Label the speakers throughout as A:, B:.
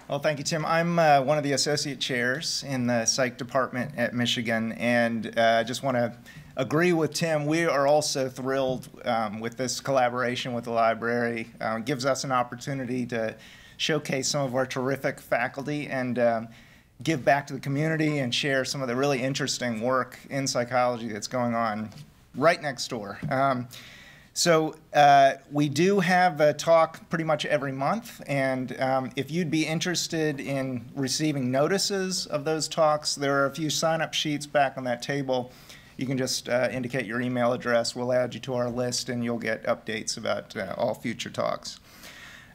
A: Well, thank you, Tim. I'm one of the associate chairs in the psych department at Michigan, and I just want to agree with Tim. We are also thrilled with this collaboration with the library. It gives us an opportunity to showcase some of our terrific faculty and give back to the community and share some of the really interesting work in psychology that's going on right next door. So we do have a talk pretty much every month, and if you'd be interested in receiving notices of those talks, there are a few sign-up sheets back on that table. You can just indicate your email address. We'll add you to our list, and you'll get updates about all future talks.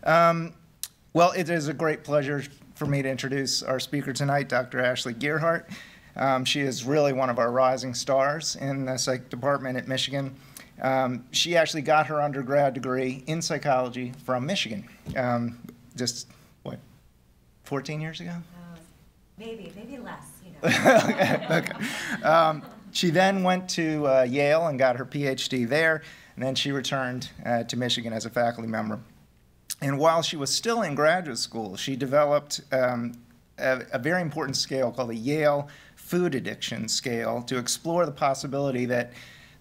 A: Well, it is a great pleasure for me to introduce our speaker tonight, Dr. Ashley Gearhardt. She is really one of our rising stars in the psych department at Michigan. She actually got her undergrad degree in psychology from Michigan, just, what, 14 years ago?
B: Maybe less, you know.
A: Okay. She then went to Yale and got her PhD there, and then she returned to Michigan as a faculty member. And while she was still in graduate school, she developed a very important scale called the Yale Food Addiction Scale to explore the possibility that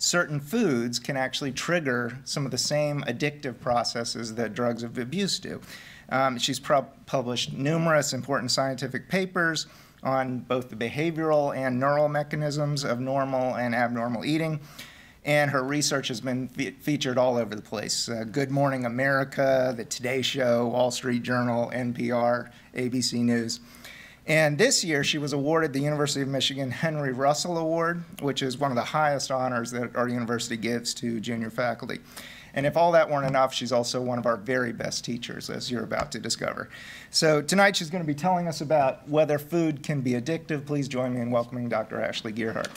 A: certain foods can actually trigger some of the same addictive processes that drugs of abuse do. She's published numerous important scientific papers on both the behavioral and neural mechanisms of normal and abnormal eating, and her research has been featured all over the place. Good Morning America, The Today Show, Wall Street Journal, NPR, ABC News. And this year, she was awarded the University of Michigan Henry Russell Award, which is one of the highest honors that our university gives to junior faculty. And if all that weren't enough, she's also one of our very best teachers, as you're about to discover. So tonight, she's going to be telling us about whether food can be addictive. Please join me in welcoming Dr. Ashley Gearhardt.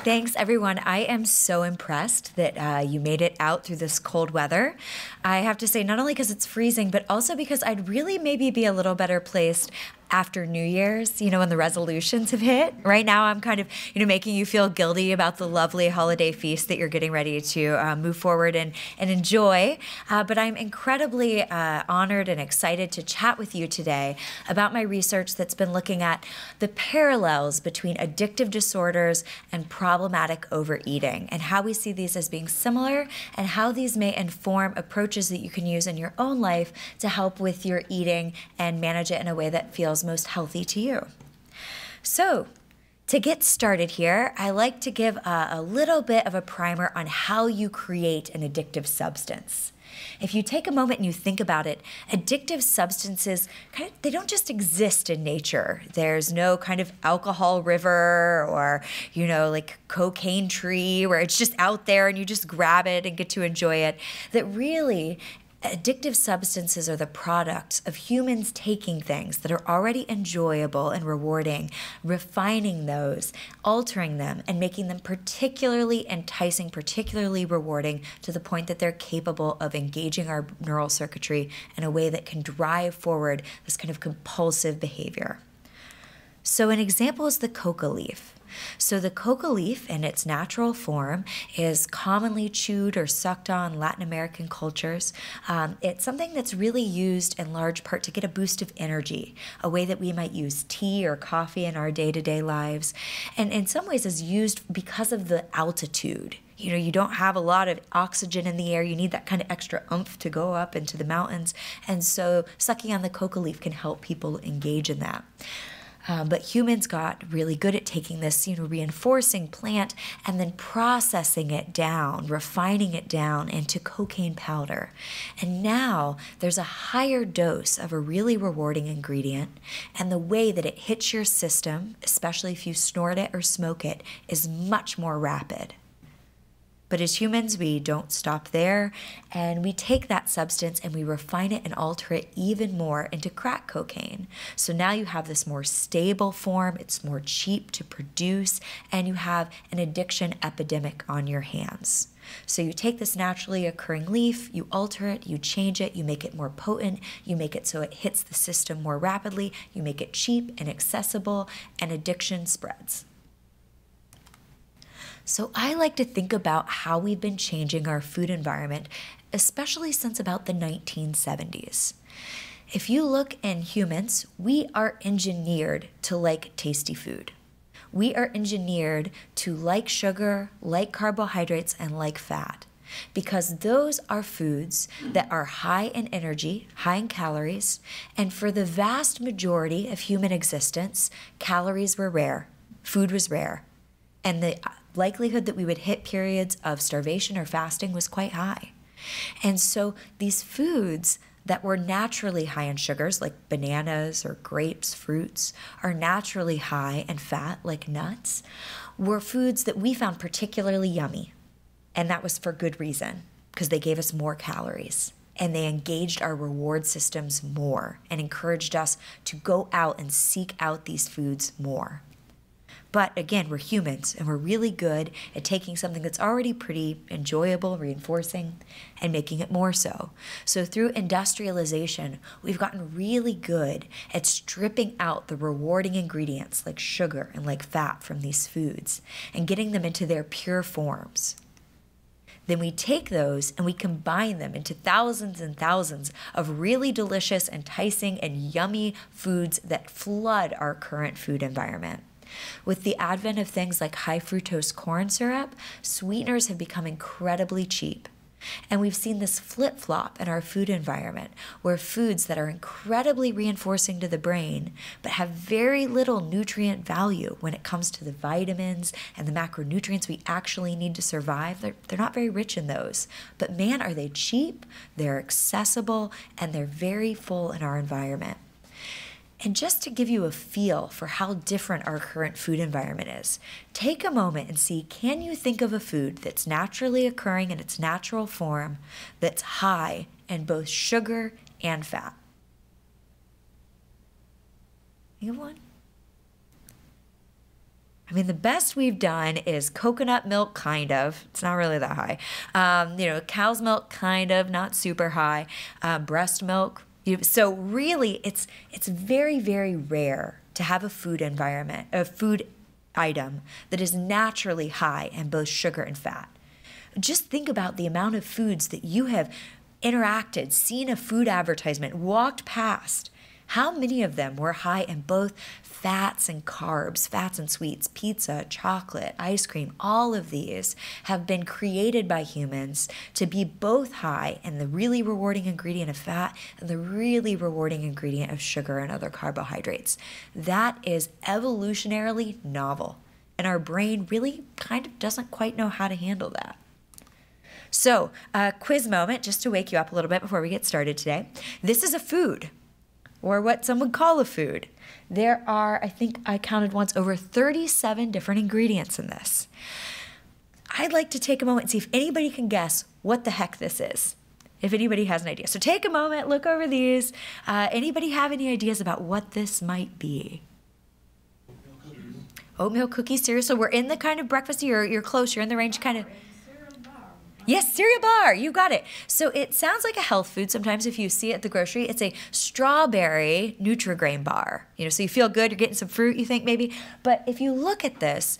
B: Thanks, everyone. I am so impressed that you made it out through this cold weather. I have to say, not only because it's freezing, but also because I'd really maybe be a little better placed after New Year's, you know, when the resolutions have hit. Right now, I'm kind of, you know, making you feel guilty about the lovely holiday feast that you're getting ready to move forward and enjoy. But I'm incredibly honored and excited to chat with you today about my research that's been looking at the parallels between addictive disorders and problematic overeating, and how we see these as being similar, and how these may inform approaches that you can use in your own life to help with your eating and manage it in a way that feels most healthy to you. So, to get started here, I like to give a little bit of a primer on how you create an addictive substance. If you take a moment and you think about it, addictive substances, they don't just exist in nature. There's no kind of alcohol river or, you know, like cocaine tree where it's just out there and you just grab it and get to enjoy it. That really, addictive substances are the products of humans taking things that are already enjoyable and rewarding, refining those, altering them, and making them particularly enticing, particularly rewarding, to the point that they're capable of engaging our neural circuitry in a way that can drive forward this kind of compulsive behavior. So an example is the coca leaf. So the coca leaf in its natural form is commonly chewed or sucked on in Latin American cultures. It's something that's really used in large part to get a boost of energy, a way that we might use tea or coffee in our day-to-day lives, and in some ways is used because of the altitude. You know, you don't have a lot of oxygen in the air. You need that kind of extra oomph to go up into the mountains, and so sucking on the coca leaf can help people engage in that. But humans got really good at taking this, you know, reinforcing plant and then processing it down, refining it down into cocaine powder. And now there's a higher dose of a really rewarding ingredient, and the way that it hits your system, especially if you snort it or smoke it, is much more rapid. But as humans, we don't stop there, and we take that substance and we refine it and alter it even more into crack cocaine. So now you have this more stable form, it's more cheap to produce, and you have an addiction epidemic on your hands. So you take this naturally occurring leaf, you alter it, you change it, you make it more potent, you make it so it hits the system more rapidly, you make it cheap and accessible, and addiction spreads. So I like to think about how we've been changing our food environment, especially since about the 1970s. If you look in humans, we are engineered to like tasty food. We are engineered to like sugar, like carbohydrates, and like fat, because those are foods that are high in energy, high in calories, and for the vast majority of human existence, calories were rare, food was rare, and the likelihood that we would hit periods of starvation or fasting was quite high. And so these foods that were naturally high in sugars, like bananas or grapes, fruits, are naturally high in fat, like nuts, were foods that we found particularly yummy. And that was for good reason, because they gave us more calories and they engaged our reward systems more and encouraged us to go out and seek out these foods more. But again, we're humans and we're really good at taking something that's already pretty enjoyable, reinforcing, and making it more so. So through industrialization, we've gotten really good at stripping out the rewarding ingredients like sugar and like fat from these foods and getting them into their pure forms. Then we take those and we combine them into thousands and thousands of really delicious, enticing, and yummy foods that flood our current food environment. With the advent of things like high fructose corn syrup, sweeteners have become incredibly cheap. And we've seen this flip-flop in our food environment, where foods that are incredibly reinforcing to the brain, but have very little nutrient value when it comes to the vitamins and the macronutrients we actually need to survive, they're not very rich in those. But man, are they cheap, they're accessible, and they're very full in our environment. And just to give you a feel for how different our current food environment is, take a moment and see, can you think of a food that's naturally occurring in its natural form that's high in both sugar and fat? Think of one? I mean, the best we've done is coconut milk, kind of. It's not really that high. Cow's milk, kind of, not super high. Breast milk. So really, it's very, very rare to have a food environment, a food item that is naturally high in both sugar and fat. Just think about the amount of foods that you have interacted, seen a food advertisement, walked past. How many of them were high in both fats and carbs, fats and sweets, pizza, chocolate, ice cream? All of these have been created by humans to be both high in the really rewarding ingredient of fat and the really rewarding ingredient of sugar and other carbohydrates. That is evolutionarily novel, and our brain really kind of doesn't quite know how to handle that. So, a quiz moment just to wake you up a little bit before we get started today. This is a food, or what some would call a food. There are, I think I counted once, over 37 different ingredients in this. I'd like to take a moment and see if anybody can guess what the heck this is, if anybody has an idea. So take a moment, look over these. Anybody have any ideas about what this might be? Oatmeal cookie cereal. So we're in the kind of breakfast, you're close, you're in the range kind of. Yes, cereal bar, you got it. So it sounds like a health food. Sometimes if you see it at the grocery, it's a strawberry Nutri-Grain bar. So you feel good, you're getting some fruit, you think maybe. But if you look at this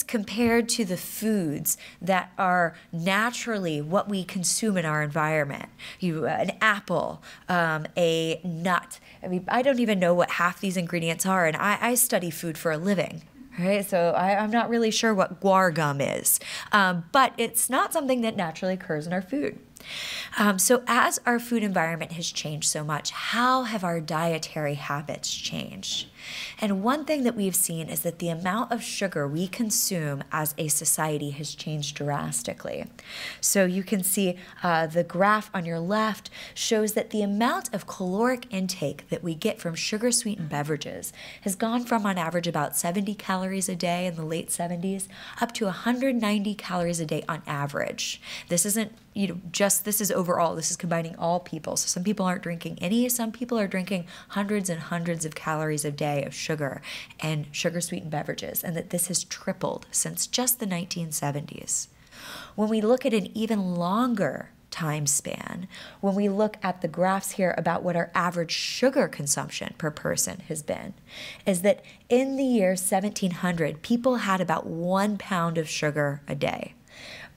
B: compared to the foods that are naturally what we consume in our environment, an apple, a nut. I mean, I don't even know what half these ingredients are, and I study food for a living. Right, so I'm not really sure what guar gum is, but it's not something that naturally occurs in our food. So as our food environment has changed so much, how have our dietary habits changed? And one thing that we've seen is that the amount of sugar we consume as a society has changed drastically. So you can see the graph on your left shows that the amount of caloric intake that we get from sugar-sweetened beverages has gone from, on average, about 70 calories a day in the late 70s up to 190 calories a day on average. This isn't this is overall, this is combining all people. So some people aren't drinking any, some people are drinking hundreds and hundreds of calories a day of sugar and sugar-sweetened beverages, and that this has tripled since just the 1970s. When we look at an even longer time span, when we look at the graphs here about what our average sugar consumption per person has been, is that in the year 1700, people had about 1 pound of sugar a day.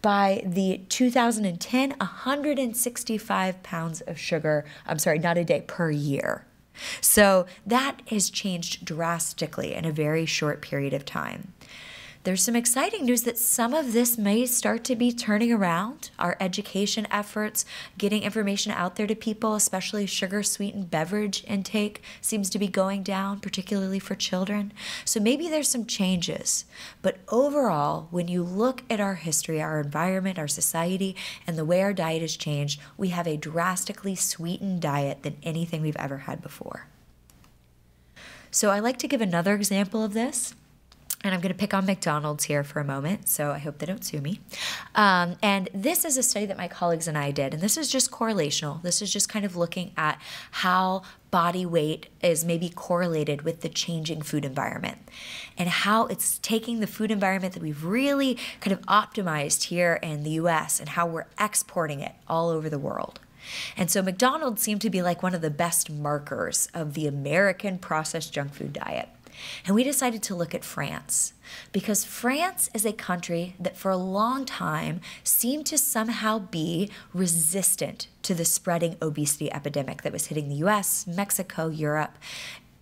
B: By the 2010, 165 pounds of sugar, not a day, per year. So that has changed drastically in a very short period of time. There's some exciting news that some of this may start to be turning around. Our education efforts, getting information out there to people, especially sugar-sweetened beverage intake, seems to be going down, particularly for children. So maybe there's some changes. But overall, when you look at our history, our environment, our society, and the way our diet has changed, we have a drastically sweetened diet than anything we've ever had before. So I like to give another example of this. And I'm going to pick on McDonald's here for a moment, so I hope they don't sue me. And this is a study that my colleagues and I did, and this is just correlational. This is just kind of looking at how body weight is maybe correlated with the changing food environment and how it's taking the food environment that we've really kind of optimized here in the US and how we're exporting it all over the world. And so McDonald's seemed to be like one of the best markers of the American processed junk food diet. And we decided to look at France because France is a country that for a long time seemed to somehow be resistant to the spreading obesity epidemic that was hitting the US, Mexico, Europe.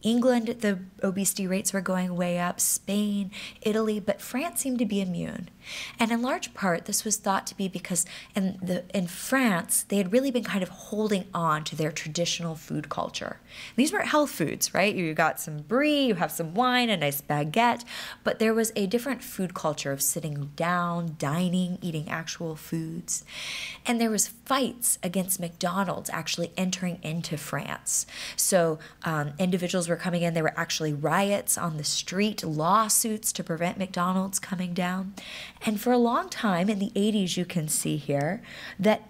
B: England, the obesity rates were going way up, Spain, Italy, but France seemed to be immune. And in large part, this was thought to be because in France, they had really been kind of holding on to their traditional food culture. These weren't health foods, right? You got some brie, you have some wine, a nice baguette, but there was a different food culture of sitting down, dining, eating actual foods. And there was fights against McDonald's actually entering into France. So individuals were coming in. There were actually riots on the street, lawsuits to prevent McDonald's coming down. And for a long time, in the 80s, you can see here that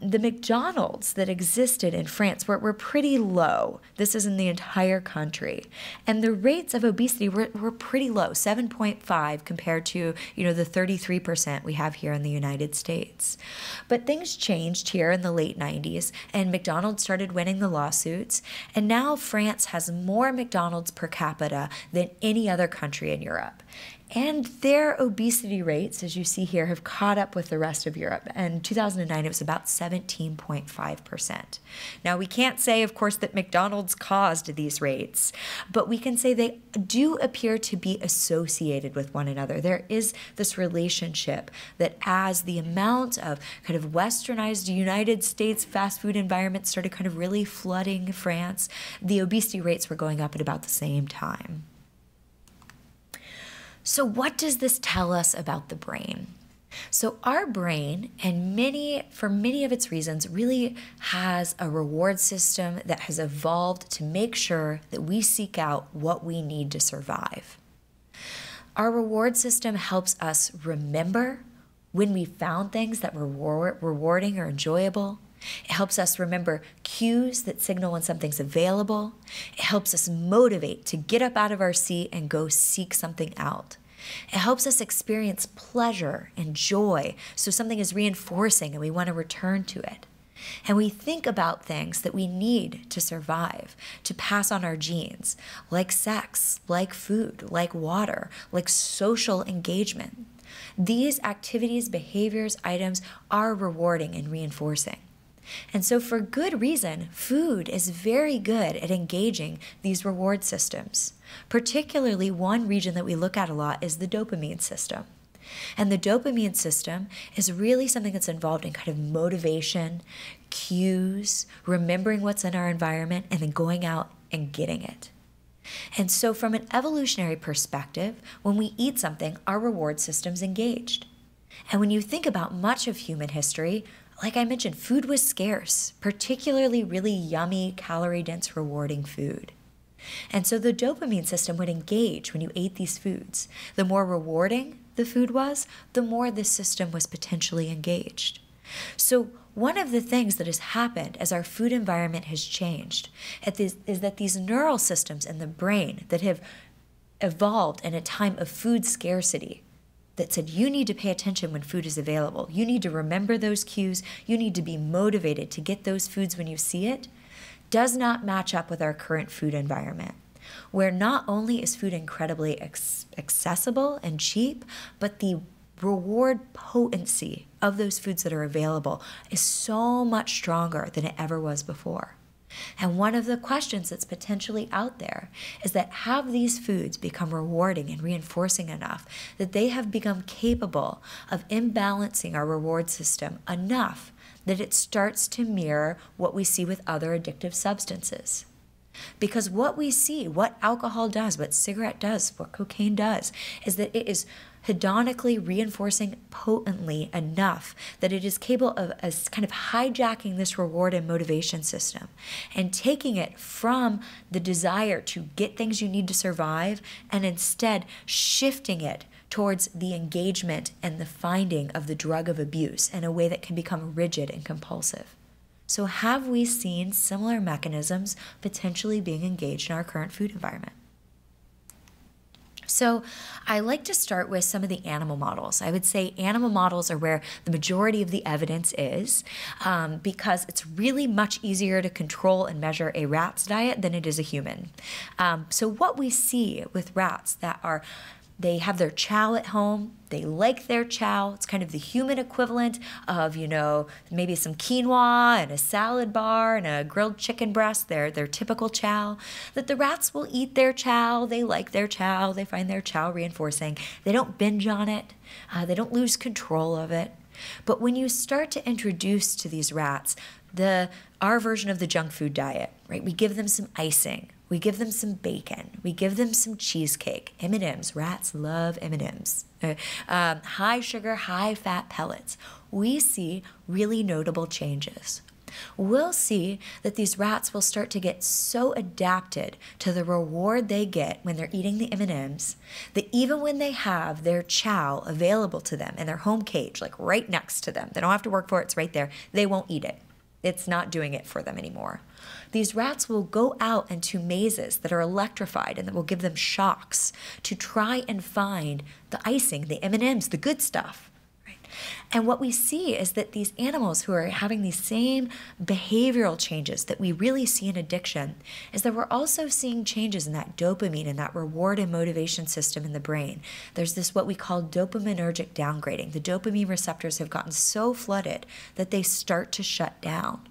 B: the McDonald's that existed in France were pretty low. This is in the entire country. And the rates of obesity were pretty low, 7.5 compared to, the 33% we have here in the United States. But things changed here in the late 90s, and McDonald's started winning the lawsuits. And now France has more McDonald's per capita than any other country in Europe. And their obesity rates, as you see here, have caught up with the rest of Europe. In 2009, it was about 17.5%. Now, we can't say, of course, that McDonald's caused these rates, but we can say they do appear to be associated with one another. There is this relationship that as the amount of kind of westernized United States fast food environments started kind of really flooding France, the obesity rates were going up at about the same time. So what does this tell us about the brain? So our brain, and for many of its reasons, really has a reward system that has evolved to make sure that we seek out what we need to survive. Our reward system helps us remember when we found things that were rewarding or enjoyable. It helps us remember cues that signal when something's available. It helps us motivate to get up out of our seat and go seek something out. It helps us experience pleasure and joy, so something is reinforcing and we want to return to it. And we think about things that we need to survive, to pass on our genes, like sex, like food, like water, like social engagement. These activities, behaviors, items are rewarding and reinforcing. And so for good reason, food is very good at engaging these reward systems. Particularly one region that we look at a lot is the dopamine system. And the dopamine system is really something that's involved in kind of motivation, cues, remembering what's in our environment, and then going out and getting it. And so from an evolutionary perspective, when we eat something, our reward system's engaged. And when you think about much of human history, like I mentioned, food was scarce, particularly really yummy, calorie-dense, rewarding food. And so the dopamine system would engage when you ate these foods. The more rewarding the food was, the more the system was potentially engaged. So one of the things that has happened as our food environment has changed is that these neural systems in the brain that have evolved in a time of food scarcity, that said you need to pay attention when food is available. You need to remember those cues. You need to be motivated to get those foods when you see it, does not match up with our current food environment, where not only is food incredibly accessible and cheap, but the reward potency of those foods that are available is so much stronger than it ever was before. And one of the questions that's potentially out there is that have these foods become rewarding and reinforcing enough that they have become capable of imbalancing our reward system enough that it starts to mirror what we see with other addictive substances? Because what we see, what alcohol does, what cigarette does, what cocaine does, is that it is hedonically reinforcing potently enough that it is capable of kind of hijacking this reward and motivation system and taking it from the desire to get things you need to survive and instead shifting it towards the engagement and the finding of the drug of abuse in a way that can become rigid and compulsive. So have we seen similar mechanisms potentially being engaged in our current food environment? So I like to start with some of the animal models. I would say animal models are where the majority of the evidence is because it's really much easier to control and measure a rat's diet than it is a human. So what we see with rats that are they have their chow at home. They like their chow. It's kind of the human equivalent of, maybe some quinoa and a salad bar and a grilled chicken breast, their typical chow. That the rats will eat their chow. They like their chow. They find their chow reinforcing. They don't binge on it. They don't lose control of it. But when you start to introduce to these rats our version of the junk food diet, right? We give them some icing. We give them some bacon. We give them some cheesecake. M&Ms. Rats love M&Ms. High sugar, high fat pellets. We see really notable changes. We'll see that these rats will start to get so adapted to the reward they get when they're eating the M&Ms that even when they have their chow available to them in their home cage, like right next to them, they don't have to work for it, it's right there, they won't eat it. It's not doing it for them anymore. These rats will go out into mazes that are electrified and that will give them shocks to try and find the icing, the M&Ms, the good stuff. Right? And what we see is that these animals who are having these same behavioral changes that we really see in addiction is that we're also seeing changes in that dopamine and that reward and motivation system in the brain. There's this what we call dopaminergic downgrading. The dopamine receptors have gotten so flooded that they start to shut down.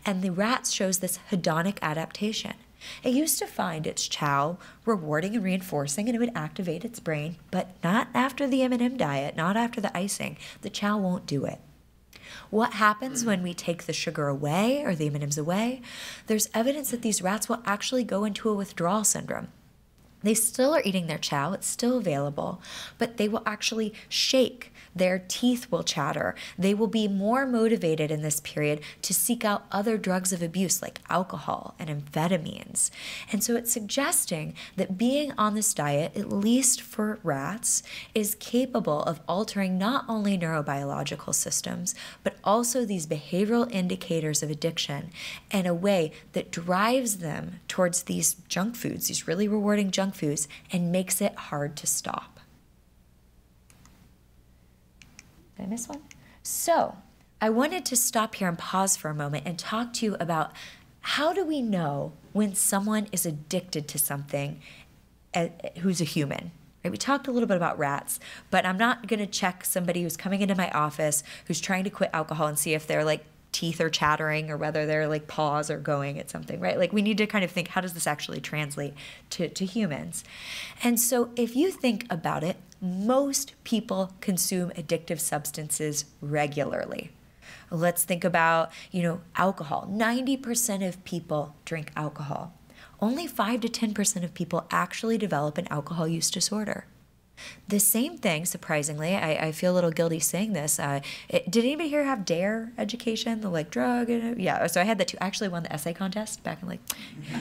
B: And the rat shows this hedonic adaptation. It used to find its chow rewarding and reinforcing, and it would activate its brain, but not after the M&M diet, not after the icing. The chow won't do it. What happens when we take the sugar away or the M&Ms away? There's evidence that these rats will actually go into a withdrawal syndrome. They still are eating their chow, it's still available, but they will actually shake. Their teeth will chatter. They will be more motivated in this period to seek out other drugs of abuse like alcohol and amphetamines. And so it's suggesting that being on this diet, at least for rats, is capable of altering not only neurobiological systems, but also these behavioral indicators of addiction in a way that drives them towards these junk foods, these really rewarding junk foods, and makes it hard to stop. Did I miss one? So I wanted to stop here and pause for a moment and talk to you about how do we know when someone is addicted to something who's a human? Right? We talked a little bit about rats, but I'm not going to check somebody who's coming into my office who's trying to quit alcohol and see if their teeth are chattering or whether their paws are going at something, right? We need to kind of think, how does this actually translate to humans? And so if you think about it, most people consume addictive substances regularly. Let's think about, alcohol. 90% of people drink alcohol. Only 5 to 10% of people actually develop an alcohol use disorder. The same thing, surprisingly, I feel a little guilty saying this. Did anybody here have DARE education, the drug? Yeah, so I had that too. I actually won the essay contest back in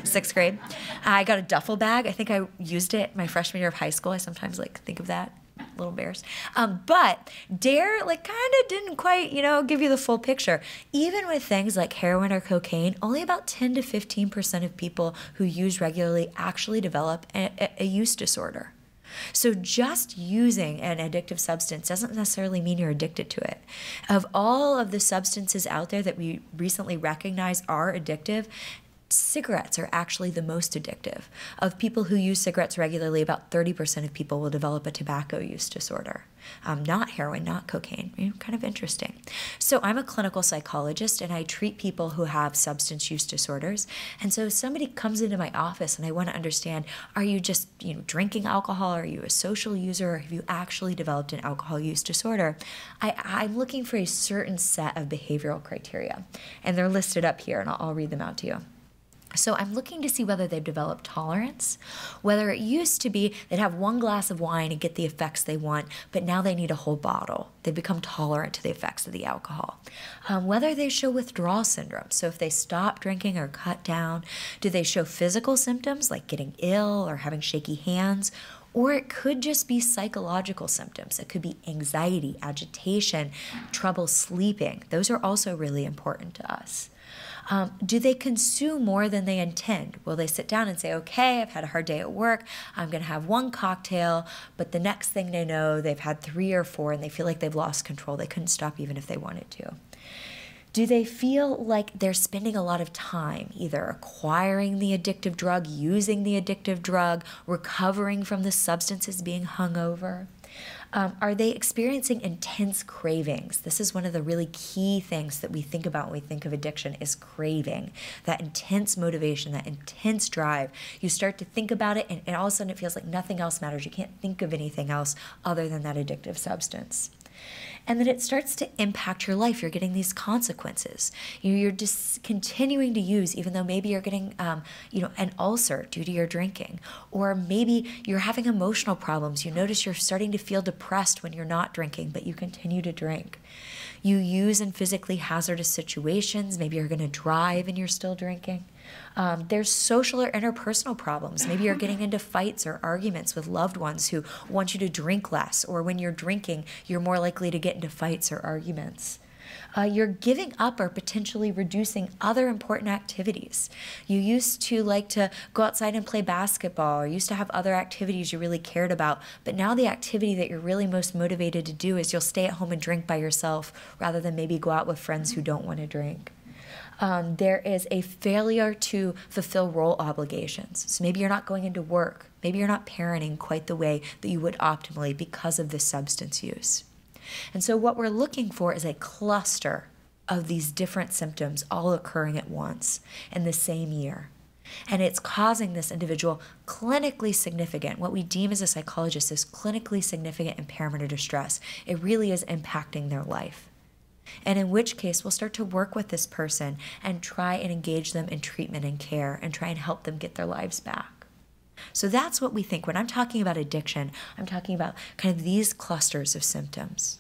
B: 6th grade. I got a duffel bag. I think I used it my freshman year of high school. I sometimes think of that. A little embarrassed. But DARE kind of didn't quite, give you the full picture. Even with things like heroin or cocaine, only about 10 to 15% of people who use regularly actually develop a use disorder. So just using an addictive substance doesn't necessarily mean you're addicted to it. Of all of the substances out there that we recently recognize are addictive, cigarettes are actually the most addictive. Of people who use cigarettes regularly, about 30% of people will develop a tobacco use disorder. Not heroin, not cocaine. Kind of interesting. So I'm a clinical psychologist, and I treat people who have substance use disorders. And so if somebody comes into my office and I want to understand, are you just drinking alcohol? Are you a social user? Or have you actually developed an alcohol use disorder? I'm looking for a certain set of behavioral criteria. And they're listed up here, and I'll read them out to you. So I'm looking to see whether they've developed tolerance, whether it used to be they'd have one glass of wine and get the effects they want, but now they need a whole bottle. They become tolerant to the effects of the alcohol. Whether they show withdrawal syndrome, so if they stop drinking or cut down, do they show physical symptoms like getting ill or having shaky hands? Or it could just be psychological symptoms. It could be anxiety, agitation, trouble sleeping. Those are also really important to us. Do they consume more than they intend? Will they sit down and say, okay, I've had a hard day at work, I'm going to have one cocktail, but the next thing they know, they've had 3 or 4 and they feel like they've lost control. They couldn't stop even if they wanted to. Do they feel like they're spending a lot of time either acquiring the addictive drug, using the addictive drug, recovering from the substances, being hungover? Are they experiencing intense cravings? This is one of the really key things that we think about when we think of addiction is craving, that intense motivation, that intense drive. You start to think about it and all of a sudden it feels like nothing else matters. You can't think of anything else other than that addictive substance. And then it starts to impact your life. You're getting these consequences. You're just continuing to use, even though maybe you're getting, an ulcer due to your drinking, or maybe you're having emotional problems. You notice you're starting to feel depressed when you're not drinking, but you continue to drink. You use in physically hazardous situations. Maybe you're going to drive and you're still drinking. There's social or interpersonal problems. Maybe you're getting into fights or arguments with loved ones who want you to drink less, or when you're drinking, you're more likely to get into fights or arguments. You're giving up or potentially reducing other important activities. You used to like to go outside and play basketball, or used to have other activities you really cared about, but now the activity that you're really most motivated to do is you'll stay at home and drink by yourself rather than maybe go out with friends who don't want to drink. There is a failure to fulfill role obligations. So maybe you're not going into work. Maybe you're not parenting quite the way that you would optimally because of this substance use. And so what we're looking for is a cluster of these different symptoms all occurring at once in the same year. And it's causing this individual clinically significant, what we deem as a psychologist is clinically significant impairment or distress. It really is impacting their life. And in which case, we'll start to work with this person and try and engage them in treatment and care and try and help them get their lives back. So that's what we think. When I'm talking about addiction, I'm talking about kind of these clusters of symptoms.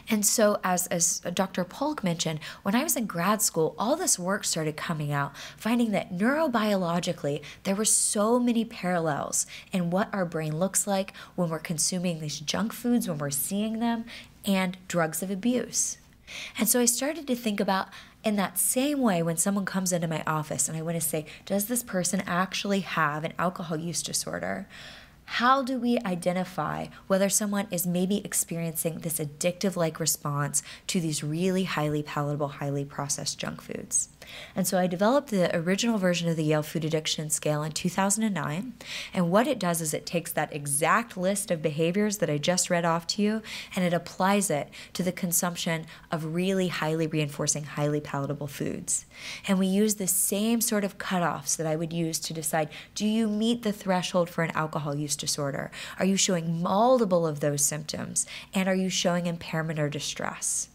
B: And so as Dr. Polk mentioned, when I was in grad school, all this work started coming out, finding that neurobiologically, there were so many parallels in what our brain looks like when we're consuming these junk foods, when we're seeing them, and drugs of abuse. And so I started to think about, in that same way, when someone comes into my office and I want to say, does this person actually have an alcohol use disorder? How do we identify whether someone is maybe experiencing this addictive-like response to these really highly palatable, highly processed junk foods? And so I developed the original version of the Yale Food Addiction Scale in 2009. And what it does is it takes that exact list of behaviors that I just read off to you, and it applies it to the consumption of really highly reinforcing, highly palatable foods. And we use the same sort of cutoffs that I would use to decide, do you meet the threshold for an alcohol use disorder? Are you showing multiple of those symptoms? And are you showing impairment or distress?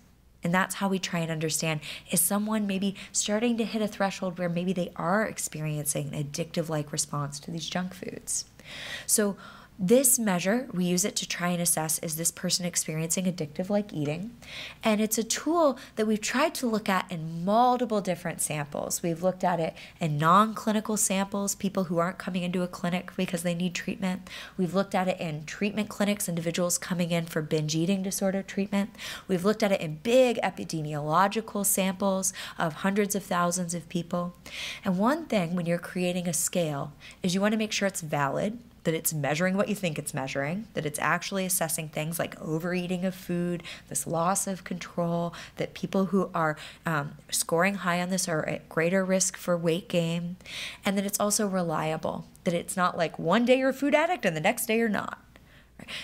B: And that's how we try and understand, is someone maybe starting to hit a threshold where maybe they are experiencing an addictive-like response to these junk foods? So this measure, we use it to try and assess, is this person experiencing addictive-like eating? And it's a tool that we've tried to look at in multiple different samples. We've looked at it in non-clinical samples, people who aren't coming into a clinic because they need treatment. We've looked at it in treatment clinics, individuals coming in for binge eating disorder treatment. We've looked at it in big epidemiological samples of hundreds of thousands of people. And one thing when you're creating a scale is you want to make sure it's valid. that it's measuring what you think it's measuring, that it's actually assessing things like overeating of food, this loss of control, that people who are scoring high on this are at greater risk for weight gain, and that it's also reliable, that it's not like one day you're a food addict and the next day you're not.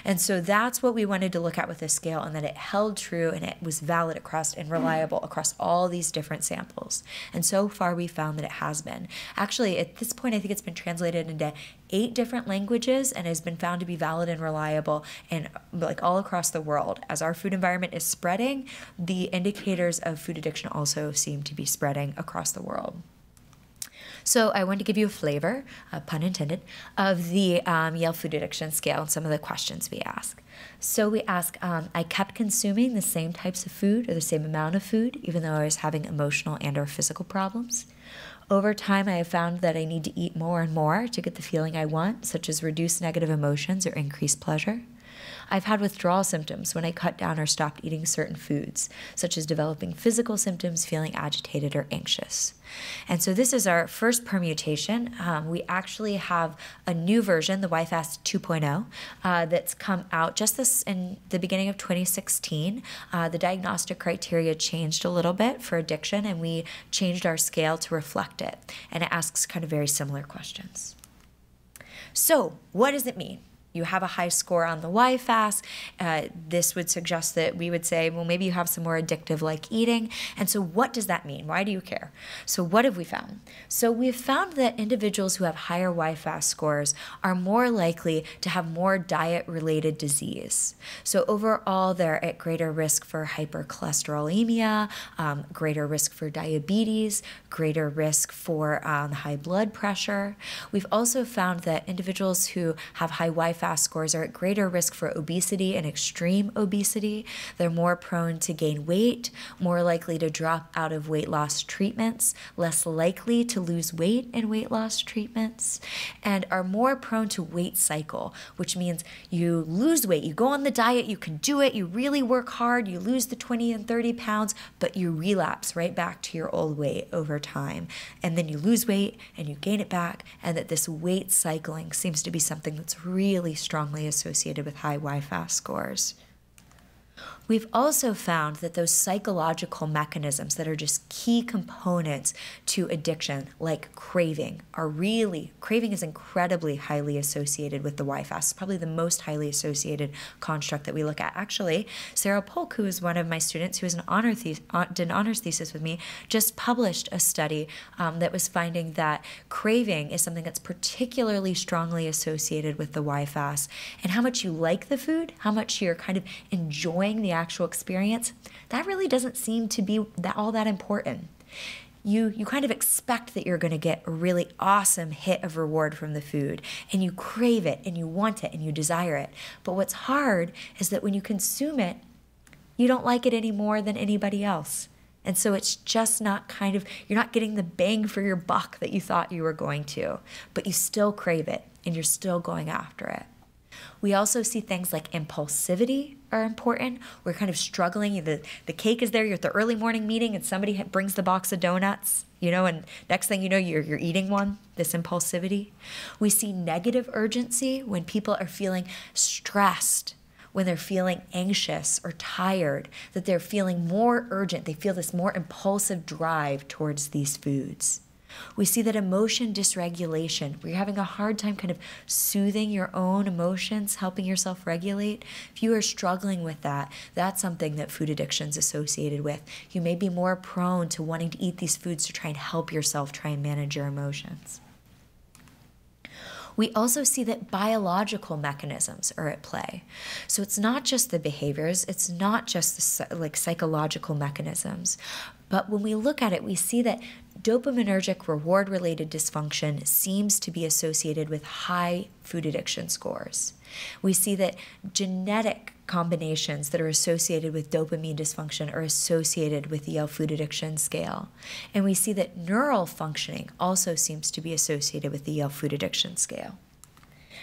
B: And so that's what we wanted to look at with this scale, and that it held true and it was valid across and reliable across all these different samples. And so far we found that it has been. Actually, at this point, I think it's been translated into 8 different languages and has been found to be valid and reliable and like all across the world. As our food environment is spreading, the indicators of food addiction also seem to be spreading across the world. So I want to give you a flavor, pun intended, of the Yale Food Addiction Scale and some of the questions we ask. So we ask, I kept consuming the same types of food or the same amount of food, even though I was having emotional and or physical problems. Over time, I have found that I need to eat more and more to get the feeling I want, such as reduce negative emotions or increase pleasure. I've had withdrawal symptoms when I cut down or stopped eating certain foods, such as developing physical symptoms, feeling agitated or anxious. And so this is our first permutation. We actually have a new version, the YFAS 2.0, that's come out just this in the beginning of 2016. The diagnostic criteria changed a little bit for addiction, and we changed our scale to reflect it. And it asks kind of very similar questions. So what does it mean? You have a high score on the YFAS. This would suggest that we would say, well, maybe you have some more addictive like eating. And so what does that mean? Why do you care? So what have we found? So we've found that individuals who have higher YFAS scores are more likely to have more diet-related disease. So overall, they're at greater risk for hypercholesterolemia, greater risk for diabetes, greater risk for high blood pressure. We've also found that individuals who have high YFAS scores are at greater risk for obesity and extreme obesity. They're more prone to gain weight, more likely to drop out of weight loss treatments, less likely to lose weight in weight loss treatments, and are more prone to weight cycle, which means you lose weight, you go on the diet, you can do it, you really work hard, you lose the 20 and 30 pounds, but you relapse right back to your old weight over time. And then you lose weight and you gain it back, and that this weight cycling seems to be something that's really strongly associated with high YFAS scores. We've also found that those psychological mechanisms that are just key components to addiction, like craving, craving is incredibly highly associated with the YFAS. It's probably the most highly associated construct that we look at. Actually, Sarah Polk, who is one of my students who did an honors thesis with me, just published a study that was finding that craving is something that's particularly strongly associated with the YFAS. And how much you like the food, how much you're kind of enjoying the actual experience, that really doesn't seem to be all that important. You kind of expect that you're going to get a really awesome hit of reward from the food, and you crave it, and you want it, and you desire it. But what's hard is that when you consume it, you don't like it any more than anybody else. And so it's just not you're not getting the bang for your buck that you thought you were going to, but you still crave it, and you're still going after it. We also see things like impulsivity are important. We're kind of struggling. The cake is there, you're at the early morning meeting, and somebody brings the box of donuts, and next thing you know, you're eating one, this impulsivity. We see negative urgency when people are feeling stressed, when they're feeling anxious or tired, that they're feeling more urgent. They feel this more impulsive drive towards these foods. We see that emotion dysregulation, where you're having a hard time kind of soothing your own emotions, helping yourself regulate. If you are struggling with that, that's something that food addiction is associated with. You may be more prone to wanting to eat these foods to try and help yourself try and manage your emotions. We also see that biological mechanisms are at play. So it's not just the behaviors, it's not just the psychological mechanisms, but when we look at it, we see that dopaminergic reward-related dysfunction seems to be associated with high food addiction scores. We see that genetic combinations that are associated with dopamine dysfunction are associated with the Yale Food Addiction Scale. And we see that neural functioning also seems to be associated with the Yale Food Addiction Scale.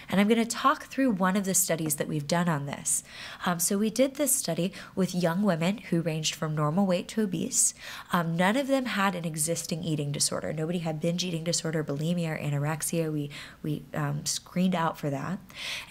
B: And I'm going to talk through one of the studies that we've done on this. So we did this study with young women who ranged from normal weight to obese. None of them had an existing eating disorder. Nobody had binge eating disorder, bulimia, or anorexia. We screened out for that.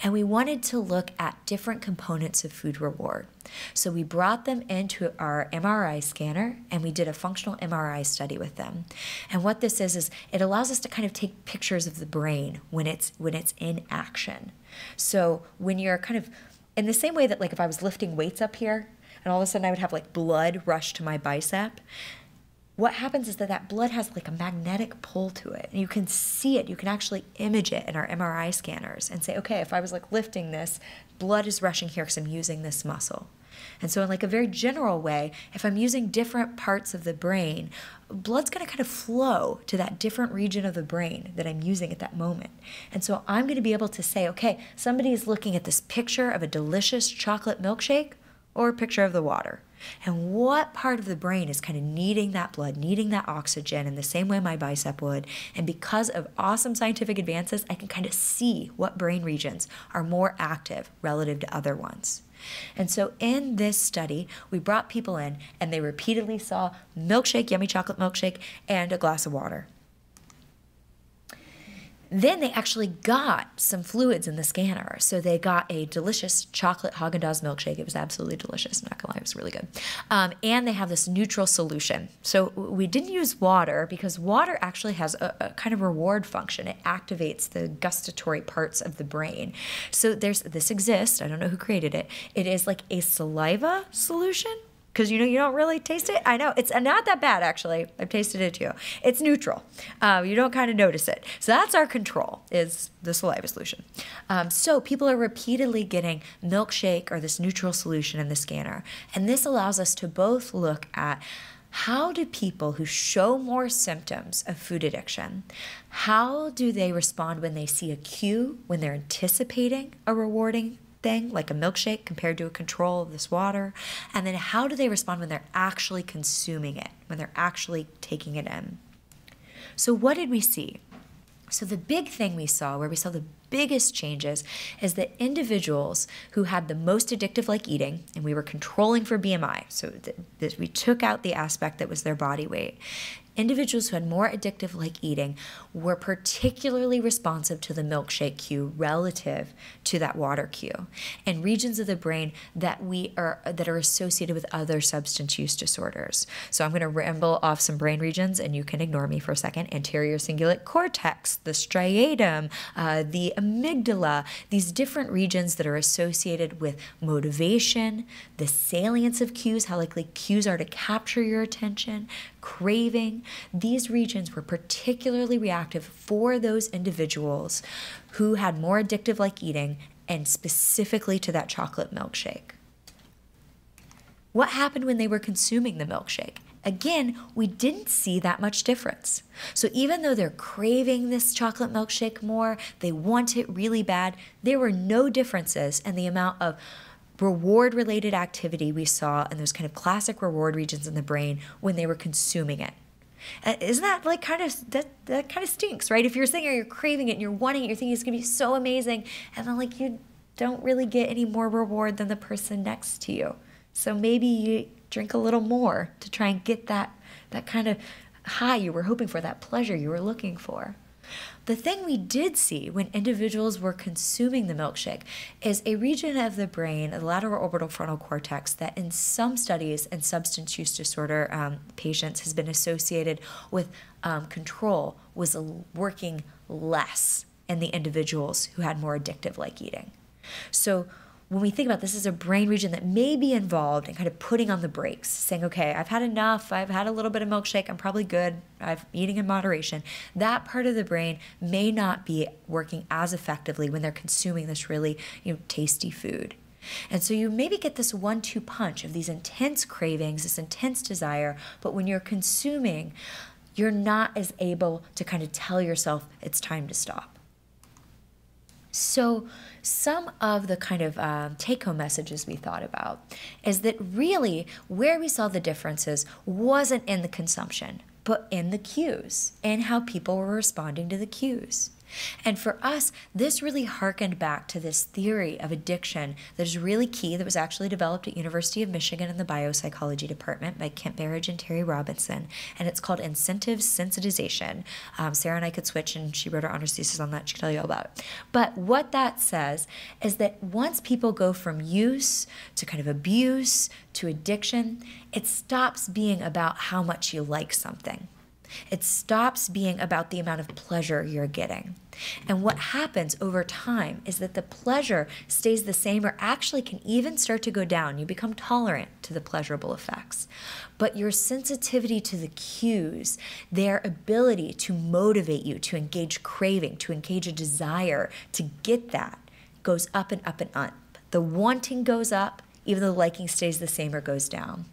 B: And we wanted to look at different components of food reward. So we brought them into our MRI scanner and we did a functional MRI study with them. And what this is it allows us to kind of take pictures of the brain when it's in action. So when you're kind of in the same way that, like, if I was lifting weights up here and all of a sudden I would have like blood rush to my bicep, what happens is that blood has like a magnetic pull to it. And you can see it. You can actually image it in our MRI scanners and say, okay, if I was like lifting this, blood is rushing here because I'm using this muscle. And so in like a very general way, if I'm using different parts of the brain, blood's going to kind of flow to that different region of the brain that I'm using at that moment. And so I'm going to be able to say, okay, somebody is looking at this picture of a delicious chocolate milkshake or a picture of the water. And what part of the brain is kind of needing that blood, needing that oxygen in the same way my bicep would. And because of awesome scientific advances, I can kind of see what brain regions are more active relative to other ones. And so in this study, we brought people in and they repeatedly saw milkshake, yummy chocolate milkshake, and a glass of water. Then they actually got some fluids in the scanner. So they got a delicious chocolate Haagen-Dazs milkshake. It was absolutely delicious. I'm not gonna lie, it was really good. And they have this neutral solution. So we didn't use water because water actually has a kind of reward function. It activates the gustatory parts of the brain. So this exists. I don't know who created it. It is like a saliva solution. Because you don't really taste it. I know, it's not that bad, actually. I've tasted it too. It's neutral. You don't kind of notice it. So that's our control, is the saliva solution. So people are repeatedly getting milkshake or this neutral solution in the scanner. And this allows us to both look at how do people who show more symptoms of food addiction, how do they respond when they see a cue, when they're anticipating a rewarding thing, like a milkshake compared to a control of this water, and then how do they respond when they're actually consuming it, when they're actually taking it in. So what did we see? So the big thing we saw, where we saw the biggest changes, is that individuals who had the most addictive like eating, and we were controlling for BMI, so that we took out the aspect that was their body weight, individuals who had more addictive like eating were particularly responsive to the milkshake cue relative to that water cue, and regions of the brain that are associated with other substance use disorders. So I'm going to ramble off some brain regions, and you can ignore me for a second. Anterior cingulate cortex, the striatum, the amygdala, these different regions that are associated with motivation, the salience of cues, how likely cues are to capture your attention, craving. These regions were particularly reactive for those individuals who had more addictive like eating, and specifically to that chocolate milkshake. What happened when they were consuming the milkshake? Again, we didn't see that much difference. So even though they're craving this chocolate milkshake more, they want it really bad, there were no differences in the amount of reward-related activity we saw in those kind of classic reward regions in the brain when they were consuming it. Isn't that like that kind of stinks, right? If you're sitting here, you're craving it and you're wanting it, you're thinking it's gonna be so amazing, and then like you don't really get any more reward than the person next to you. So maybe you drink a little more to try and get that kind of high you were hoping for, that pleasure you were looking for. The thing we did see when individuals were consuming the milkshake is a region of the brain, the lateral orbital frontal cortex, that in some studies in substance use disorder patients has been associated with control, was working less in the individuals who had more addictive like eating. So when we think about this as a brain region that may be involved in kind of putting on the brakes, saying, okay, I've had enough, I've had a little bit of milkshake, I'm probably good, I'm eating in moderation, that part of the brain may not be working as effectively when they're consuming this really tasty food. And so you maybe get this 1-2 punch of these intense cravings, this intense desire, but when you're consuming, you're not as able to kind of tell yourself it's time to stop. So some of the kind of take-home messages we thought about is that really where we saw the differences wasn't in the consumption, but in the cues and how people were responding to the cues. And for us, this really harkened back to this theory of addiction that is really key, that was actually developed at University of Michigan in the biopsychology department by Kent Berridge and Terry Robinson, and it's called incentive sensitization. Sarah and I could switch, and she wrote her honors thesis on that. She can tell you all about it. But what that says is that once people go from use to kind of abuse to addiction, it stops being about how much you like something. It stops being about the amount of pleasure you're getting. And what happens over time is that the pleasure stays the same, or actually can even start to go down. You become tolerant to the pleasurable effects. But your sensitivity to the cues, their ability to motivate you, to engage craving, to engage a desire to get that, goes up and up and up. The wanting goes up, even though the liking stays the same or goes down.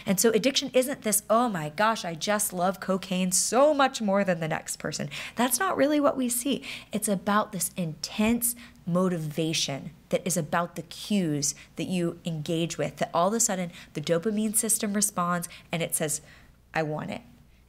B: And so addiction isn't this, oh my gosh, I just love cocaine so much more than the next person. That's not really what we see. It's about this intense motivation that is about the cues that you engage with, that all of a sudden the dopamine system responds and it says, I want it.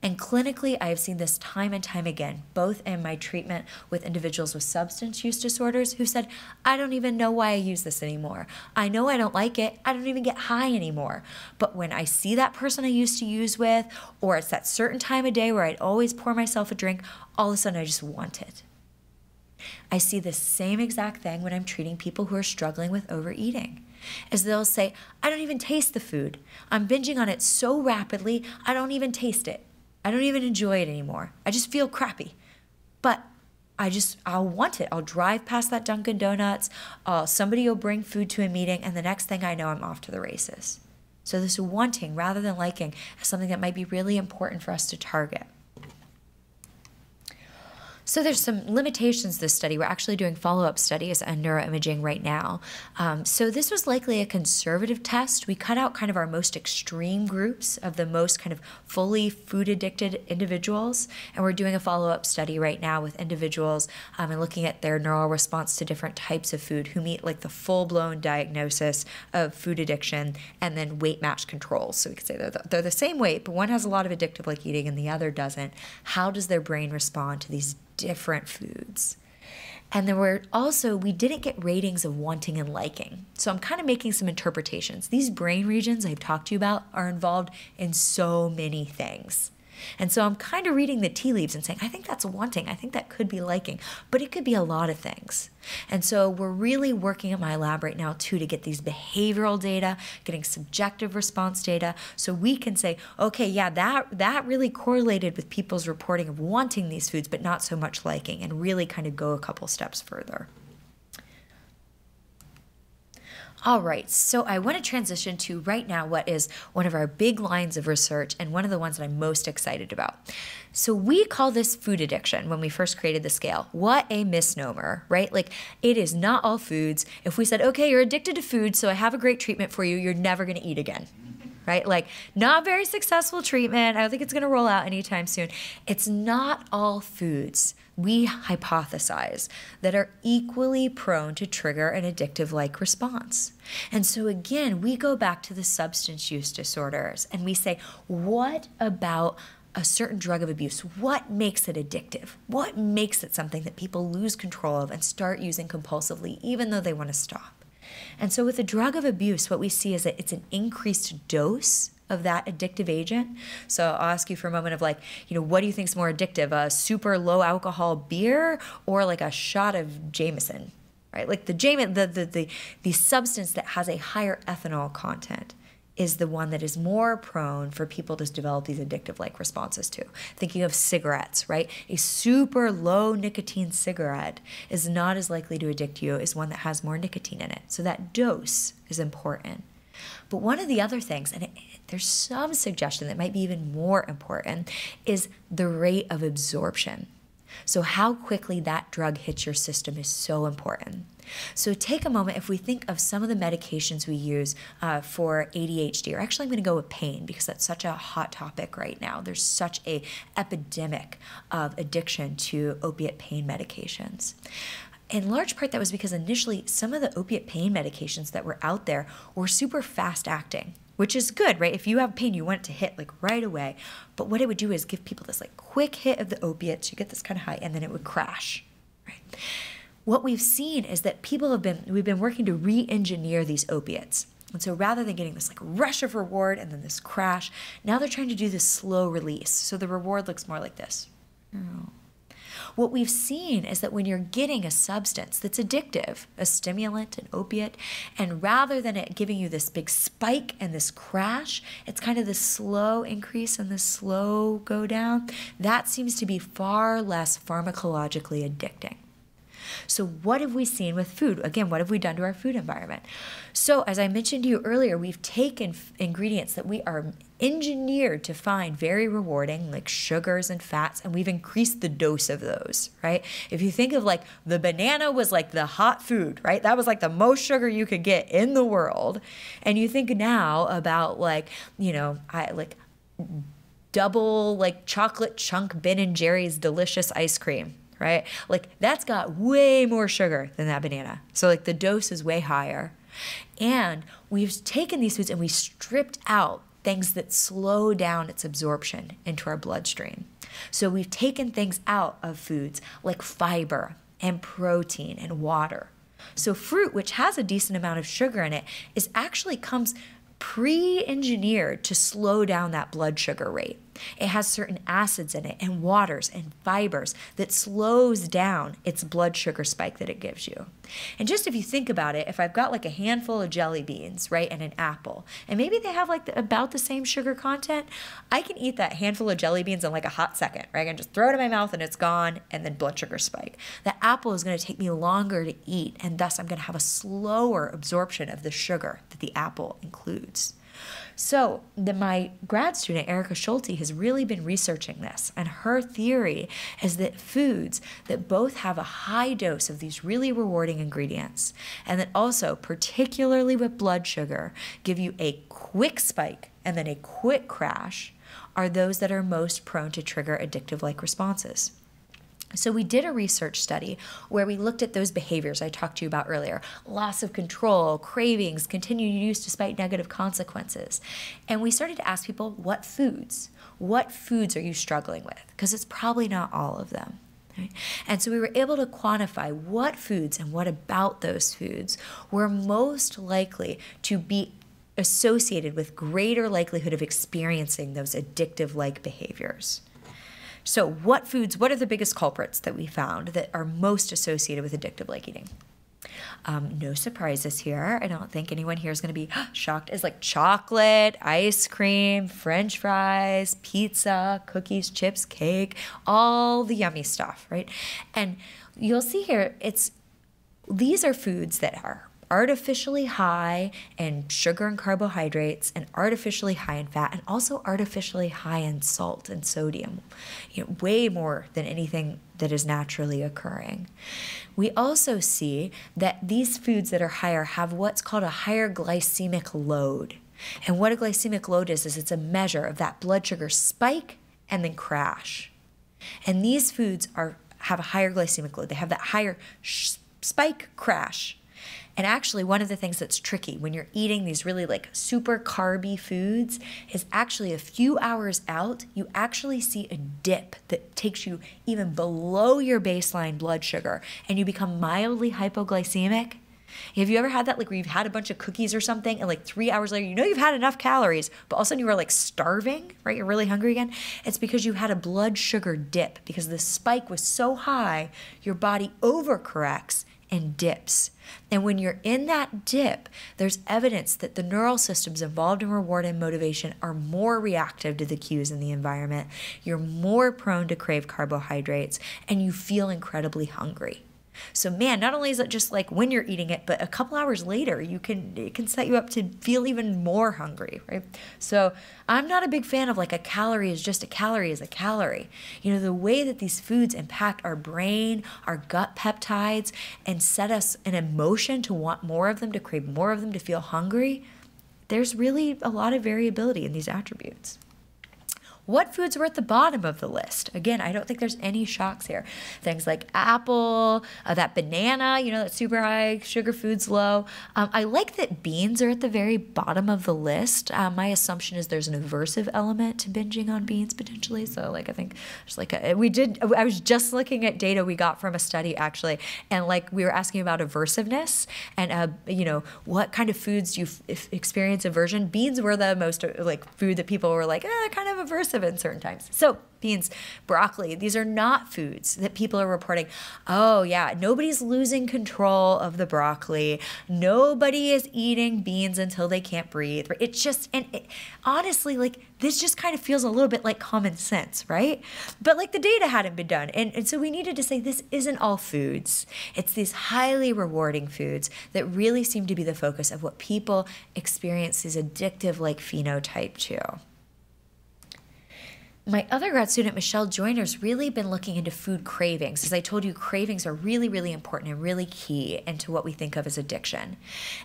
B: And clinically, I have seen this time and time again, both in my treatment with individuals with substance use disorders who said, I don't even know why I use this anymore. I know I don't like it. I don't even get high anymore. But when I see that person I used to use with, or it's that certain time of day where I'd always pour myself a drink, all of a sudden I just want it. I see the same exact thing when I'm treating people who are struggling with overeating. As they'll say, I don't even taste the food. I'm binging on it so rapidly, I don't even taste it. I don't even enjoy it anymore. I just feel crappy. But I'll want it. I'll drive past that Dunkin' Donuts. Somebody will bring food to a meeting, and the next thing I know, I'm off to the races. So this wanting rather than liking is something that might be really important for us to target. So there's some limitations to this study. We're actually doing follow-up studies on neuroimaging right now. So this was likely a conservative test. We cut out kind of our most extreme groups of the most kind of fully food-addicted individuals, and we're doing a follow-up study right now with individuals and looking at their neural response to different types of food who meet like the full-blown diagnosis of food addiction and then weight-matched controls. So we could say they're the same weight, but one has a lot of addictive like eating and the other doesn't. How does their brain respond to these different foods? And then we didn't get ratings of wanting and liking. So I'm kind of making some interpretations. These brain regions I've talked to you about are involved in so many things. And so I'm kind of reading the tea leaves and saying, I think that's wanting. I think that could be liking, but it could be a lot of things. And so we're really working at my lab right now too to get these behavioral data, getting subjective response data, so we can say, okay, yeah, that really correlated with people's reporting of wanting these foods, but not so much liking, and really kind of go a couple steps further. All right, so I want to transition to right now what is one of our big lines of research and one of the ones that I'm most excited about. So we call this food addiction when we first created the scale. What a misnomer, right? Like, it is not all foods. If we said, okay, you're addicted to food, so I have a great treatment for you, you're never going to eat again. Right? Like, not very successful treatment. I don't think it's going to roll out anytime soon. It's not all foods, we hypothesize, that are equally prone to trigger an addictive-like response. And so again, we go back to the substance use disorders and we say, what about a certain drug of abuse? What makes it addictive? What makes it something that people lose control of and start using compulsively, even though they want to stop? And so with a drug of abuse, what we see is that it's an increased dose of that addictive agent. So I'll ask you for a moment of like, what do you think is more addictive, a super low alcohol beer or like a shot of Jameson, right? Like the substance that has a higher ethanol content is the one that is more prone for people to develop these addictive-like responses to. Thinking of cigarettes, right? A super low nicotine cigarette is not as likely to addict you as one that has more nicotine in it. So that dose is important. But one of the other things, and there's some suggestion that might be even more important, is the rate of absorption. So how quickly that drug hits your system is so important. So take a moment, if we think of some of the medications we use for ADHD, or actually I'm going to go with pain because that's such a hot topic right now. There's such a epidemic of addiction to opiate pain medications. In large part, that was because initially some of the opiate pain medications that were out there were super fast acting. which is good, right? If you have pain, you want it to hit like right away. But what it would do is give people this like quick hit of the opiates. You get this kind of high, and then it would crash, right? What we've seen is that we've been working to re-engineer these opiates. And so rather than getting this like rush of reward and then this crash, now they're trying to do this slow release. So the reward looks more like this. What we've seen is that when you're getting a substance that's addictive, a stimulant, an opiate, and rather than it giving you this big spike and this crash, it's kind of this slow increase and this slow go down, that seems to be far less pharmacologically addicting. So what have we seen with food? Again, what have we done to our food environment? So as I mentioned to you earlier, we've taken ingredients that we are engineered to find very rewarding, like sugars and fats, and we've increased the dose of those, right? If you think of like the banana was like the hot food, right? That was like the most sugar you could get in the world. And you think now about like, double like chocolate chunk Ben & Jerry's delicious ice cream, right? Like that's got way more sugar than that banana. So like the dose is way higher. And we've taken these foods and we stripped out things that slow down its absorption into our bloodstream. So we've taken things out of foods like fiber and protein and water. So fruit, which has a decent amount of sugar in it, comes pre-engineered to slow down that blood sugar rate. It has certain acids in it and waters and fibers that slows down its blood sugar spike that it gives you. And just if you think about it, if I've got like a handful of jelly beans, right, and an apple, and maybe they have like about the same sugar content, I can eat that handful of jelly beans in like a hot second, right? I can just throw it in my mouth and it's gone, and then blood sugar spike. The apple is going to take me longer to eat, and thus I'm going to have a slower absorption of the sugar that the apple includes. So my grad student, Erica Schulte, has really been researching this, and her theory is that foods that both have a high dose of these really rewarding ingredients, and that also, particularly with blood sugar, give you a quick spike and then a quick crash, are those that are most prone to trigger addictive-like responses. So we did a research study where we looked at those behaviors I talked to you about earlier: loss of control, cravings, continued use despite negative consequences. And we started to ask people, what foods are you struggling with? Because it's probably not all of them. Right? And so we were able to quantify what foods and what about those foods were most likely to be associated with greater likelihood of experiencing those addictive-like behaviors. So what are the biggest culprits that we found that are most associated with addictive-like eating? No surprises here. I don't think anyone here is going to be shocked. It's like chocolate, ice cream, French fries, pizza, cookies, chips, cake, all the yummy stuff, right? And you'll see here, these are foods that are artificially high in sugar and carbohydrates, and artificially high in fat, and also artificially high in salt and sodium, way more than anything that is naturally occurring. We also see that these foods that are higher have what's called a higher glycemic load. And what a glycemic load is it's a measure of that blood sugar spike and then crash. And these foods have a higher glycemic load. They have that higher spike crash. And actually, one of the things that's tricky when you're eating these really like super carby foods is actually a few hours out, you actually see a dip that takes you even below your baseline blood sugar, and you become mildly hypoglycemic. Have you ever had that, like where you've had a bunch of cookies or something, and like 3 hours later, you've had enough calories, but all of a sudden you were like starving, right? You're really hungry again. It's because you had a blood sugar dip, because the spike was so high, your body overcorrects and dips. And when you're in that dip, there's evidence that the neural systems involved in reward and motivation are more reactive to the cues in the environment. You're more prone to crave carbohydrates, and you feel incredibly hungry. So man, not only is it just like when you're eating it, but a couple hours later, it can set you up to feel even more hungry, right? So I'm not a big fan of like a calorie is just a calorie is a calorie. The way that these foods impact our brain, our gut peptides, and set us an emotion to want more of them, to crave more of them, to feel hungry, there's really a lot of variability in these attributes. What foods were at the bottom of the list? Again, I don't think there's any shocks here. Things like apple, that banana, that super high, sugar food's low. I like that beans are at the very bottom of the list. My assumption is there's an aversive element to binging on beans potentially. So I think there's I was just looking at data we got from a study actually, and we were asking about aversiveness and what kind of foods do you experience aversion. Beans were the most food that people were kind of aversive in certain times. So beans, broccoli, these are not foods that people are reporting, oh yeah, nobody's losing control of the broccoli. Nobody is eating beans until they can't breathe. It's just, honestly, this just kind of feels a little bit like common sense, right? But the data hadn't been done. And so we needed to say this isn't all foods. It's these highly rewarding foods that really seem to be the focus of what people experience these addictive phenotype to. My other grad student, Michelle Joyner's really been looking into food cravings. As I told you, cravings are really, really important and really key into what we think of as addiction.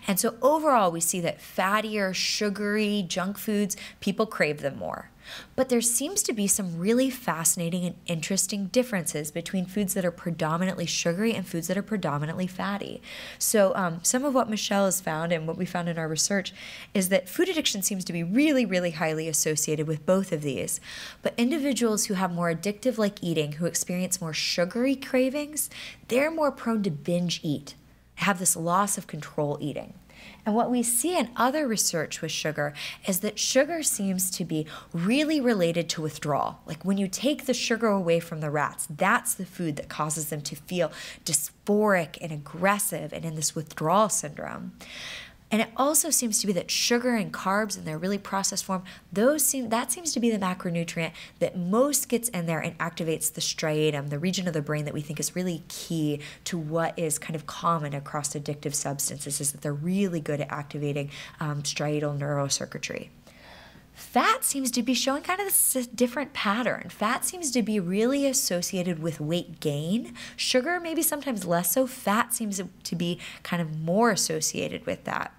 B: And so overall, we see that fattier, sugary, junk foods, people crave them more. But there seems to be some really fascinating and interesting differences between foods that are predominantly sugary and foods that are predominantly fatty. So some of what Michelle has found and what we found in our research is that food addiction seems to be really, really highly associated with both of these. But individuals who have more addictive eating, who experience more sugary cravings, they're more prone to binge eat, have this loss of control eating. And what we see in other research with sugar is that sugar seems to be really related to withdrawal. When you take the sugar away from the rats, that's the food that causes them to feel dysphoric and aggressive and in this withdrawal syndrome. And it also seems to be that sugar and carbs in their really processed form, that seems to be the macronutrient that most gets in there and activates the striatum, the region of the brain that we think is really key to what is kind of common across addictive substances, is that they're really good at activating striatal neurocircuitry. Fat seems to be showing kind of this different pattern. Fat seems to be really associated with weight gain. Sugar maybe sometimes less so. Fat seems to be kind of more associated with that.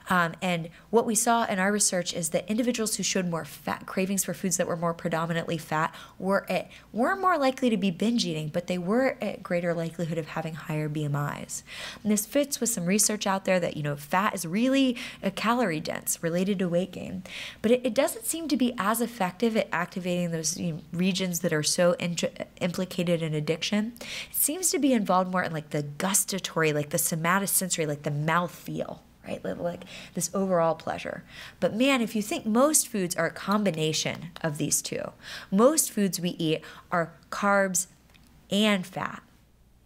B: And what we saw in our research is that individuals who showed more fat cravings for foods that were more predominantly fat were more likely to be binge eating, but they were at greater likelihood of having higher BMIs. And this fits with some research out there that fat is really calorie dense, related to weight gain, but it doesn't seem to be as effective at activating those regions that are so implicated in addiction. It seems to be involved more in the gustatory, the somatosensory, the mouth feel. Right? This overall pleasure. But man, if you think most foods are a combination of these two, most foods we eat are carbs and fat.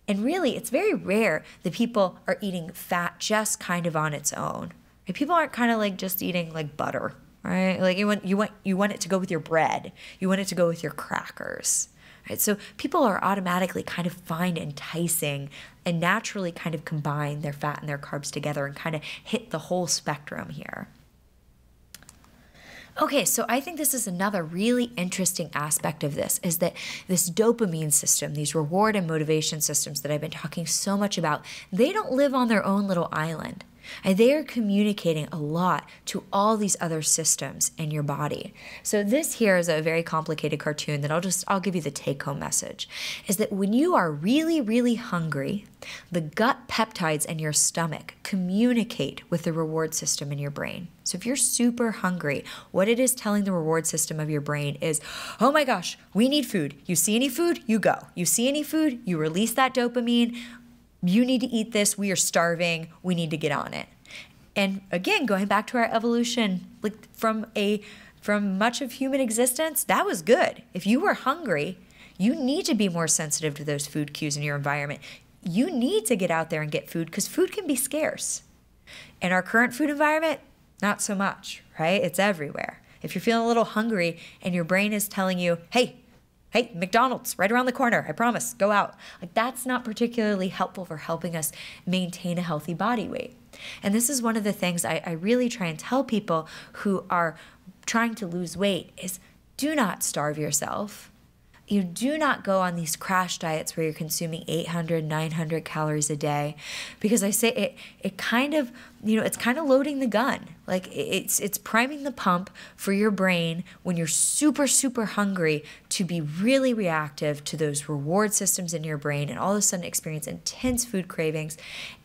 B: And really, it's very rare that people are eating fat just kind of on its own. Right? People aren't kind of just eating butter, right? You want it to go with your bread. You want it to go with your crackers. Right? So people are automatically kind of find enticing and naturally kind of combine their fat and their carbs together and kind of hit the whole spectrum here. Okay, so I think this is another really interesting aspect of this, is that this dopamine system, these reward and motivation systems that I've been talking so much about, they don't live on their own little island. And they are communicating a lot to all these other systems in your body. So this here is a very complicated cartoon that I'll give you the take-home message, is that when you are really, really hungry, the gut peptides in your stomach communicate with the reward system in your brain. So if you're super hungry, what it is telling the reward system of your brain is, oh my gosh, we need food. You see any food? You go. You see any food? You release that dopamine. You need to eat this. We are starving. We need to get on it. And again, going back to our evolution, from much of human existence, that was good. If you were hungry, you need to be more sensitive to those food cues in your environment. You need to get out there and get food because food can be scarce. In our current food environment, not so much, right? It's everywhere. If you're feeling a little hungry and your brain is telling you, hey, McDonald's right around the corner, I promise, go out. That's not particularly helpful for helping us maintain a healthy body weight. And this is one of the things I really try and tell people who are trying to lose weight is do not starve yourself. You do not go on these crash diets where you're consuming 800, 900 calories a day, because I say it kind of, it's kind of loading the gun. Like it's priming the pump for your brain when you're super, super hungry to be really reactive to those reward systems in your brain and all of a sudden experience intense food cravings,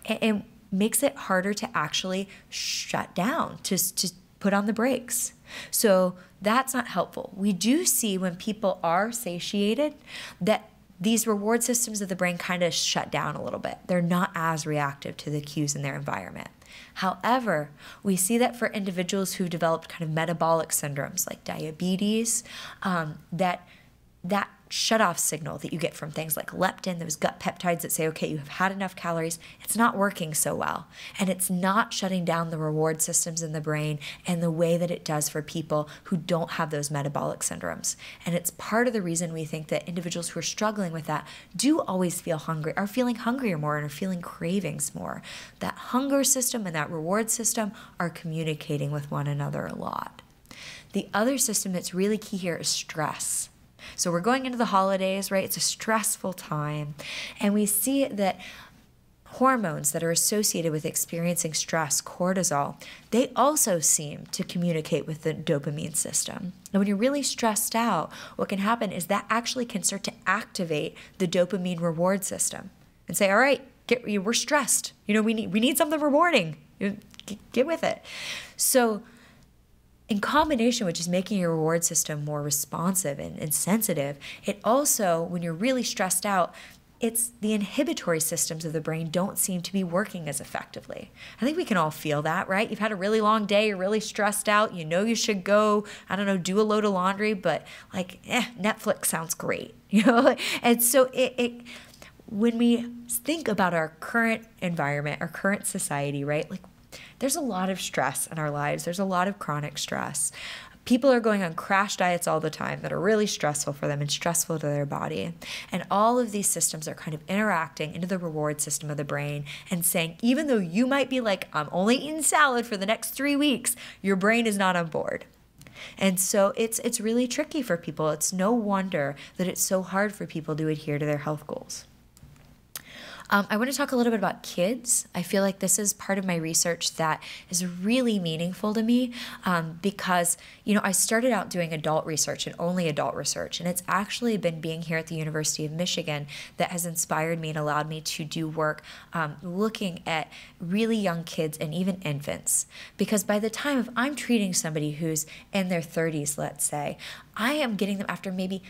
B: and makes it harder to actually shut down, to put on the brakes. So that's not helpful. We do see when people are satiated that these reward systems of the brain kind of shut down a little bit. They're not as reactive to the cues in their environment. However, we see that for individuals who've developed kind of metabolic syndromes like diabetes, that shut-off signal that you get from things like leptin, those gut peptides that say, okay, you have had enough calories, it's not working so well. And it's not shutting down the reward systems in the brain in the way that it does for people who don't have those metabolic syndromes. And it's part of the reason we think that individuals who are struggling with that do always feel hungry, are feeling hungrier more and are feeling cravings more. That hunger system and that reward system are communicating with one another a lot. The other system that's really key here is stress. So we're going into the holidays, right? It's a stressful time. And we see that hormones that are associated with experiencing stress, cortisol, they also seem to communicate with the dopamine system. And when you're really stressed out, what can happen is that actually can start to activate the dopamine reward system and say, all right, we're stressed. We need something rewarding. Get with it. So in combination with just making your reward system more responsive and sensitive, it also, when you're really stressed out, it's the inhibitory systems of the brain don't seem to be working as effectively. I think we can all feel that, right? You've had a really long day, you're really stressed out, you should go, do a load of laundry, but Netflix sounds great, And so when we think about our current environment, our current society, right? There's a lot of stress in our lives. There's a lot of chronic stress. People are going on crash diets all the time that are really stressful for them and stressful to their body. And all of these systems are kind of interacting into the reward system of the brain and saying, even though you might be like, I'm only eating salad for the next 3 weeks, your brain is not on board. And so it's really tricky for people. It's no wonder that it's so hard for people to adhere to their health goals. I want to talk a little bit about kids. I feel like this is part of my research that is really meaningful to me because, I started out doing adult research and only adult research, and it's actually been being here at the University of Michigan that has inspired me and allowed me to do work looking at really young kids and even infants. Because by the time if I'm treating somebody who's in their 30s, let's say, I am getting them after maybe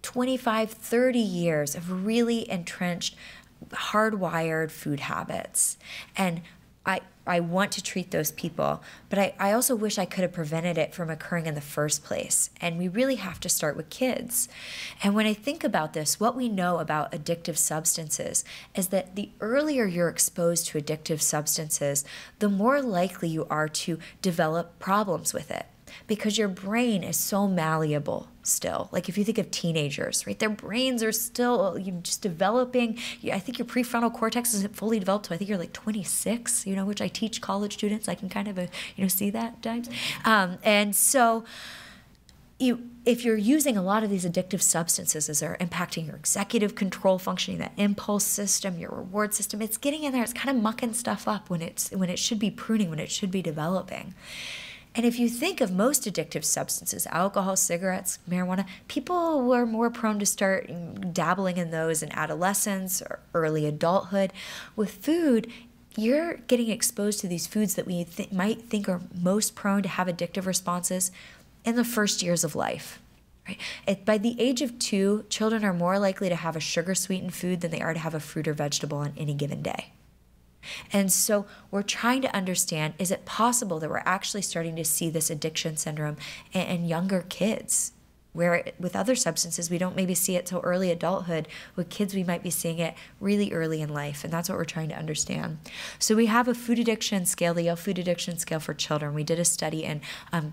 B: 25, 30 years of really entrenched hardwired food habits. And I want to treat those people, but I also wish I could have prevented it from occurring in the first place. And we really have to start with kids. And when I think about this, what we know about addictive substances is that the earlier you're exposed to addictive substances, the more likely you are to develop problems with it. Because your brain is so malleable still. Like if you think of teenagers, right? Their brains are still just developing. I think your prefrontal cortex isn't fully developed till I think you're like 26, which I teach college students. I can kind of, see that at times. And so if you're using a lot of these addictive substances as they're impacting your executive control functioning, that impulse system, your reward system, it's getting in there. It's kind of mucking stuff up when it should be pruning, when it should be developing. And if you think of most addictive substances, alcohol, cigarettes, marijuana, people were more prone to start dabbling in those in adolescence or early adulthood. With food, you're getting exposed to these foods that we might think are most prone to have addictive responses in the first years of life. Right? By the age of 2, children are more likely to have a sugar-sweetened food than they are to have a fruit or vegetable on any given day. And so we're trying to understand, is it possible that we're actually starting to see this addiction syndrome in younger kids? Where with other substances, we don't maybe see it till early adulthood. With kids, we might be seeing it really early in life, and that's what we're trying to understand. So we have a food addiction scale, the Yale Food Addiction Scale for children. We did a study in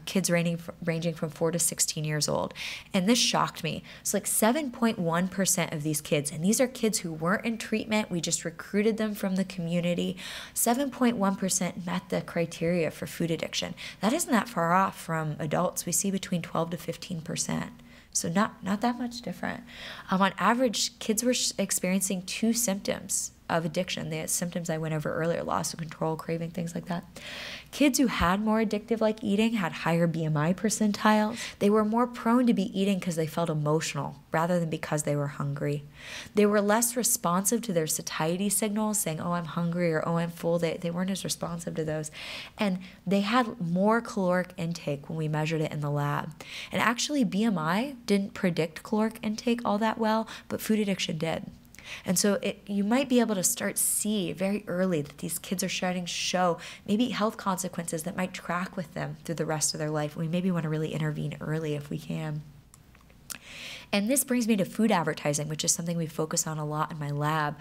B: kids ranging from 4 to 16 years old, and this shocked me. It's like 7.1% of these kids, and these are kids who weren't in treatment, we just recruited them from the community, 7.1% met the criteria for food addiction. That isn't that far off from adults. We see between 12 to 15%. So not that much different. On average, kids were experiencing 2 symptoms of addiction. The symptoms I went over earlier, loss of control, craving, things like that. Kids who had more addictive like eating had higher BMI percentiles. They were more prone to be eating because they felt emotional rather than because they were hungry. They were less responsive to their satiety signals, saying, oh, I'm hungry or oh, I'm full. They weren't as responsive to those. And they had more caloric intake when we measured it in the lab. And actually, BMI didn't predict caloric intake all that well, but food addiction did. And so you might be able to start see very early that these kids are starting to show maybe health consequences that might track with them through the rest of their life. We maybe want to really intervene early if we can. And this brings me to food advertising, which is something we focus on a lot in my lab.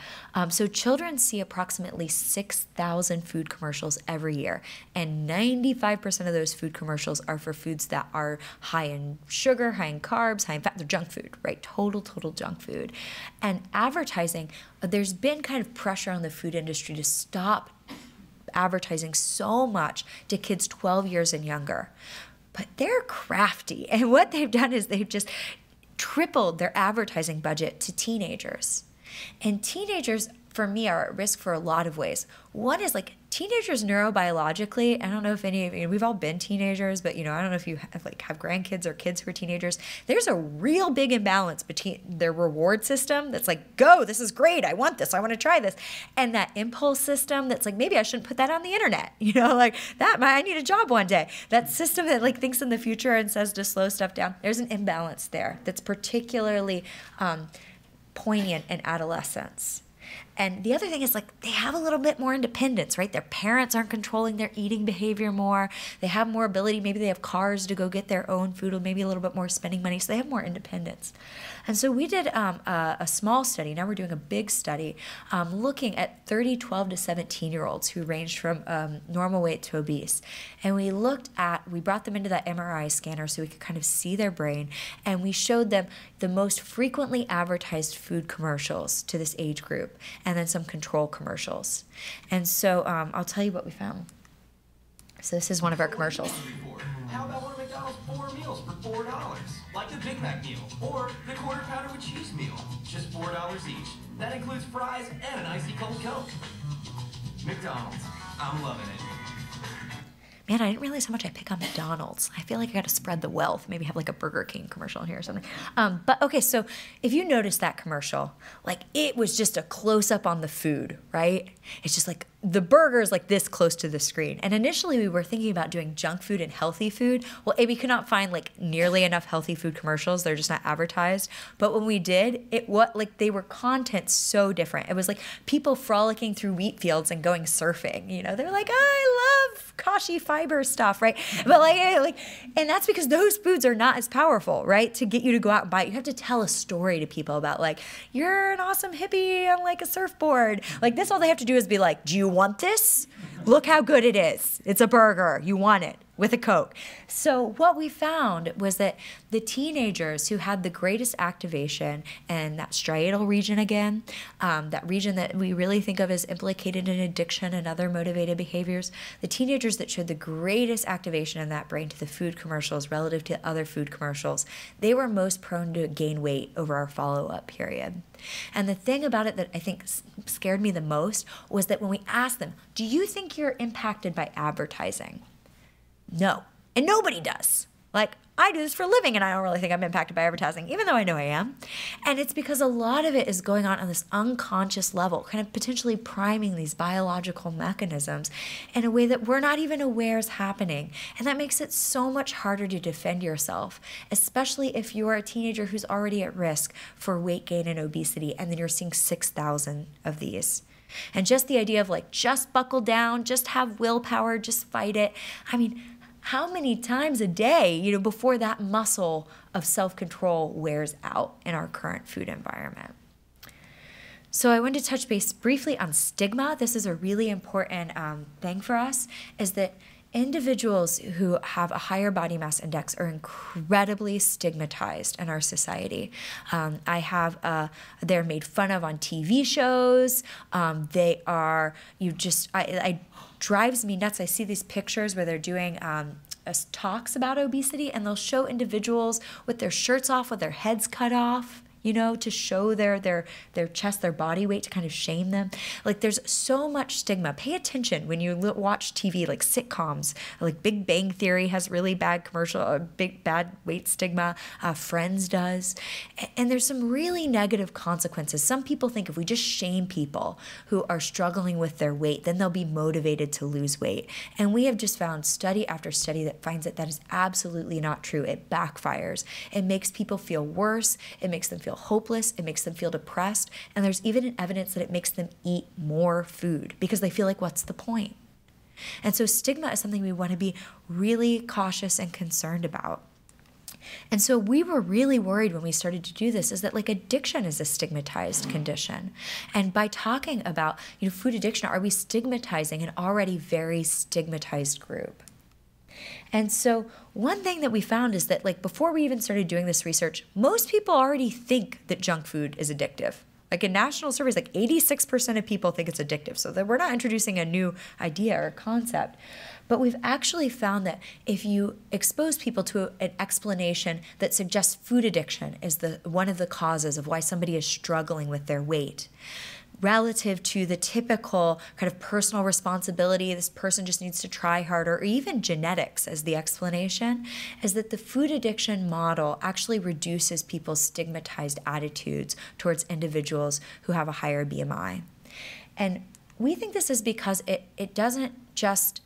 B: So children see approximately 6,000 food commercials every year, and 95% of those food commercials are for foods that are high in sugar, high in carbs, high in fat. They're junk food, right? Total junk food. And advertising, there's been kind of pressure on the food industry to stop advertising so much to kids 12 years and younger. But they're crafty, and what they've done is they've just tripled their advertising budget to teenagers. And teenagers, for me, are at risk for a lot of ways. One is like teenagers neurobiologically. I don't know if any of you, we've all been teenagers, but I don't know if you have grandkids or kids who are teenagers. There's a real big imbalance between their reward system that's like, go, this is great, I want this, I want to try this, and that impulse system that's like, maybe I shouldn't put that on the internet, like that, I need a job one day. That system that like thinks in the future and says to slow stuff down. There's an imbalance there that's particularly poignant in adolescence. And the other thing is like they have a little bit more independence, right? Their parents aren't controlling their eating behavior more. They have more ability. Maybe they have cars to go get their own food, or maybe a little bit more spending money. So they have more independence. And so we did a small study. Now we're doing a big study looking at 30, 12 to 17-year-olds who ranged from normal weight to obese. And we brought them into that MRI scanner so we could kind of see their brain. And we showed them the most frequently advertised food commercials to this age group, and then some control commercials. And so I'll tell you what we found. So this is one of our commercials.
C: How about one of McDonald's 4 meals for $4? Like the Big Mac meal or the quarter pounder with cheese meal. Just $4 each. That includes fries and an icy cold Coke. McDonald's. I'm loving it.
B: Man, I didn't realize how much I pick on McDonald's. I feel like I got to spread the wealth. Maybe have like a Burger King commercial in here or something. But okay, so if you notice that commercial, like it was just a close up on the food, right? It's just like the burger is like this close to the screen. And initially we were thinking about doing junk food and healthy food. Well, we could not find like nearly enough healthy food commercials. They're just not advertised. But when we did, they were content so different. It was like people frolicking through wheat fields and going surfing. They're like, I love kashi fiber stuff, right? But and that's because those foods are not as powerful, right? To get you to go out and buy it, you have to tell a story to people about like, you're an awesome hippie on like a surfboard. Like this, all they have to do is be like, do you want this? Look how good it is. It's a burger. You want it with a Coke. So what we found was that the teenagers who had the greatest activation in that striatal region again, that region that we really think of as implicated in addiction and other motivated behaviors, the teenagers that showed the greatest activation in that brain to the food commercials relative to other food commercials, they were most prone to gain weight over our follow-up period. And the thing about it that I think scared me the most was that when we asked them, do you think you're impacted by advertising? No. And nobody does. Like, I do this for a living, and I don't really think I'm impacted by advertising, even though I know I am. And it's because a lot of it is going on this unconscious level, kind of potentially priming these biological mechanisms in a way that we're not even aware is happening. And that makes it so much harder to defend yourself, especially if you're a teenager who's already at risk for weight gain and obesity, and then you're seeing 6,000 of these. And just the idea of like, just buckle down, just have willpower, just fight it. I mean, how many times a day, before that muscle of self-control wears out in our current food environment? So I wanted to touch base briefly on stigma. This is a really important thing for us, is that individuals who have a higher body mass index are incredibly stigmatized in our society. They're made fun of on TV shows. It drives me nuts. I see these pictures where they're doing talks about obesity, and they'll show individuals with their shirts off, with their heads cut off, you know, to show their chest, their body weight, to kind of shame them. Like, there's so much stigma. Pay attention when you watch TV, like sitcoms, like Big Bang Theory has really bad bad weight stigma. Friends does. And there's some really negative consequences. Some people think if we just shame people who are struggling with their weight, then they'll be motivated to lose weight. And we have just found study after study that finds that is absolutely not true. It backfires. It makes people feel worse. It makes them feel hopeless, it makes them feel depressed, and there's even evidence that it makes them eat more food because they feel like, what's the point? And so stigma is something we want to be really cautious and concerned about. And so we were really worried when we started to do this, is that like addiction is a stigmatized condition. And by talking about, you know, food addiction, are we stigmatizing an already very stigmatized group? And so one thing that we found is that, like, before we even started doing this research, most people already think that junk food is addictive. Like in national surveys, like 86% of people think it's addictive. So that we're not introducing a new idea or concept. But we've actually found that if you expose people to an explanation that suggests food addiction is one of the causes of why somebody is struggling with their weight, relative to the typical kind of personal responsibility, this person just needs to try harder, or even genetics as the explanation, is that the food addiction model actually reduces people's stigmatized attitudes towards individuals who have a higher BMI. And we think this is because it doesn't just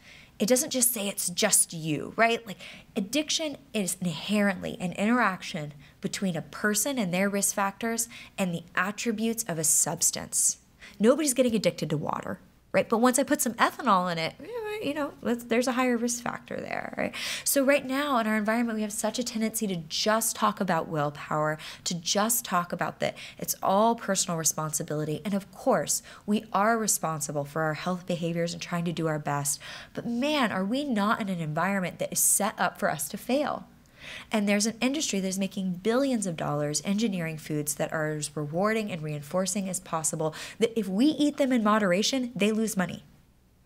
B: say it's just you, right? Like, addiction is inherently an interaction between a person and their risk factors and the attributes of a substance. Nobody's getting addicted to water, right? But once I put some ethanol in it, you know, there's a higher risk factor there, right? So right now in our environment, we have such a tendency to just talk about willpower, to just talk about that it's all personal responsibility. And of course, we are responsible for our health behaviors and trying to do our best. But man, are we not in an environment that is set up for us to fail? And there's an industry that's making billions of dollars engineering foods that are as rewarding and reinforcing as possible, that if we eat them in moderation, they lose money,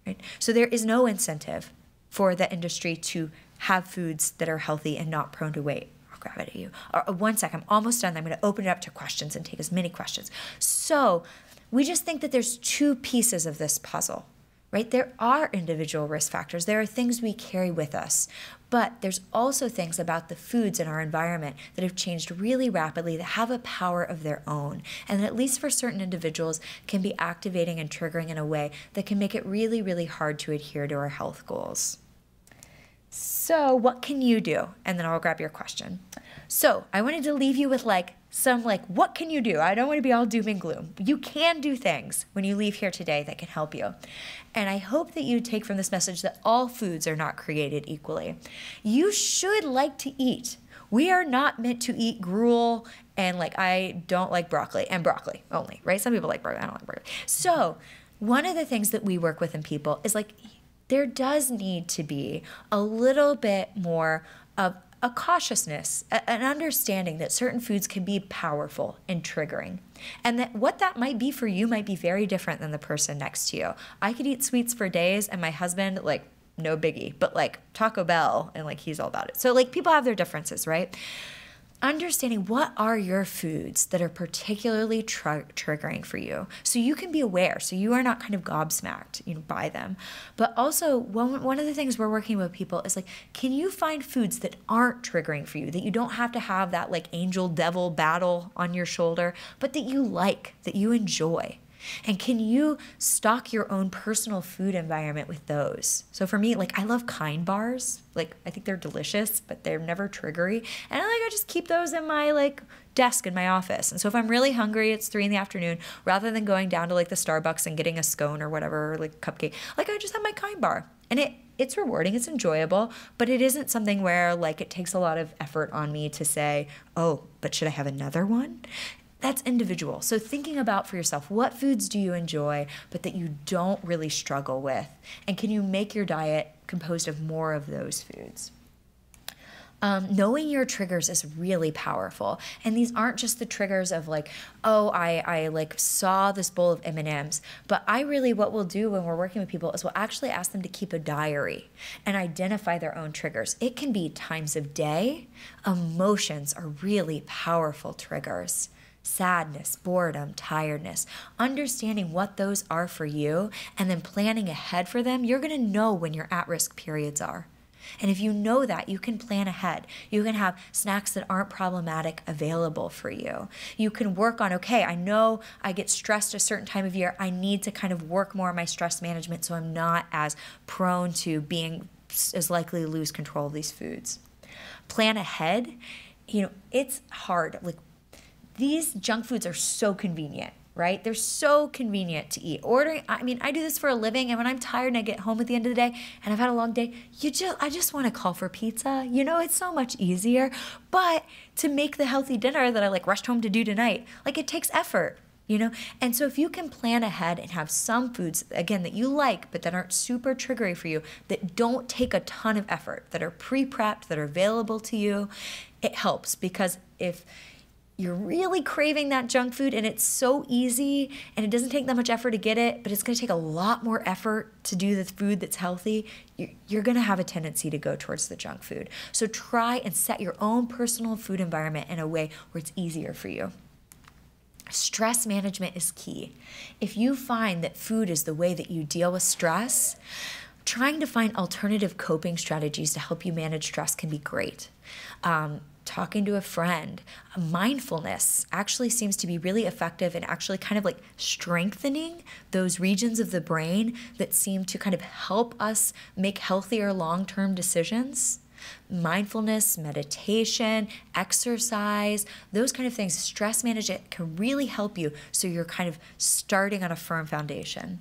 B: right? So there is no incentive for the industry to have foods that are healthy and not prone to weight. I'll grab it at you. One sec, I'm almost done. I'm going to open it up to questions and take as many questions. So we just think that there's two pieces of this puzzle, right? There are individual risk factors. There are things we carry with us. But there's also things about the foods in our environment that have changed really rapidly, that have a power of their own, and that at least for certain individuals can be activating and triggering in a way that can make it really, really hard to adhere to our health goals. So what can you do? And then I'll grab your question. So I wanted to leave you with some what can you do? I don't want to be all doom and gloom. You can do things when you leave here today that can help you. And I hope that you take from this message that all foods are not created equally. You should like to eat. We are not meant to eat gruel and I don't like broccoli and broccoli only, right? Some people like broccoli, I don't like broccoli. So one of the things that we work with in people is there does need to be a little bit more of a cautiousness, an understanding that certain foods can be powerful and triggering. And that what that might be for you might be very different than the person next to you. I could eat sweets for days, and my husband, no biggie, but Taco Bell, and he's all about it. So people have their differences, right? Understanding what are your foods that are particularly triggering for you, so you can be aware, so you are not kind of gobsmacked by them. But also, one of the things we're working with people is can you find foods that aren't triggering for you, that you don't have to have that angel devil battle on your shoulder, but that you like, that you enjoy? And can you stock your own personal food environment with those? So for me, I love Kind bars. I think they're delicious, but they're never triggery. And I just keep those in my desk in my office. And so if I'm really hungry, it's 3 p.m, rather than going down to the Starbucks and getting a scone or whatever, cupcake, I just have my Kind bar. And it's rewarding, it's enjoyable, but it isn't something where it takes a lot of effort on me to say, oh, but should I have another one? That's individual. So thinking about for yourself, what foods do you enjoy, but that you don't really struggle with? And can you make your diet composed of more of those foods? Knowing your triggers is really powerful. And these aren't just the triggers of like, oh, I like saw this bowl of M&Ms, but what we'll do when we're working with people is we'll actually ask them to keep a diary and identify their own triggers. It can be times of day. Emotions are really powerful triggers. Sadness, boredom, tiredness, understanding what those are for you and then planning ahead for them, you're going to know when your at-risk periods are. And if you know that, you can plan ahead. You can have snacks that aren't problematic available for you. You can work on, okay, I know I get stressed a certain time of year. I need to kind of work more on my stress management so I'm not as prone to being as likely to lose control of these foods. Plan ahead. It's hard. Like, these junk foods are so convenient, right? They're so convenient to eat. I do this for a living, and when I'm tired and I get home at the end of the day and I've had a long day, I just want to call for pizza. It's so much easier. But to make the healthy dinner that I like rushed home to do tonight, like, it takes effort, And so if you can plan ahead and have some foods, again, that you like, but that aren't super triggery for you, that don't take a ton of effort, that are pre-prepped, that are available to you, it helps. Because if you're really craving that junk food and it's so easy and it doesn't take that much effort to get it, but it's going to take a lot more effort to do the food that's healthy, you're going to have a tendency to go towards the junk food. So try and set your own personal food environment in a way where it's easier for you. Stress management is key. If you find that food is the way that you deal with stress, trying to find alternative coping strategies to help you manage stress can be great. Talking to a friend, mindfulness actually seems to be really effective in actually kind of like strengthening those regions of the brain that seem to kind of help us make healthier long-term decisions. Mindfulness, meditation, exercise, those kind of things, stress management can really help you so you're kind of starting on a firm foundation.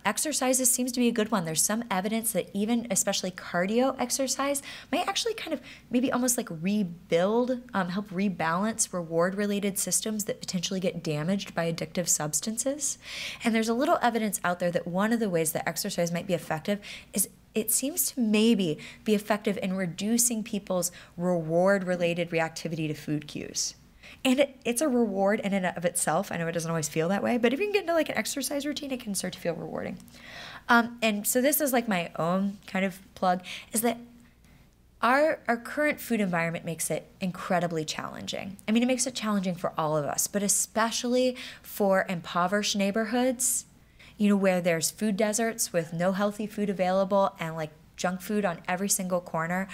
B: Exercises seems to be a good one. There's some evidence that even especially cardio exercise might actually kind of maybe almost like rebuild, help rebalance reward-related systems that potentially get damaged by addictive substances. And there's a little evidence out there that one of the ways that exercise might be effective is it seems to maybe be effective in reducing people's reward-related reactivity to food cues. And it's a reward in and of itself. I know it doesn't always feel that way, but if you can get into like an exercise routine, it can start to feel rewarding. And so this is like my own kind of plug, is that our current food environment makes it incredibly challenging. I mean, it makes it challenging for all of us, but especially for impoverished neighborhoods, where there's food deserts with no healthy food available and like junk food on every single corner.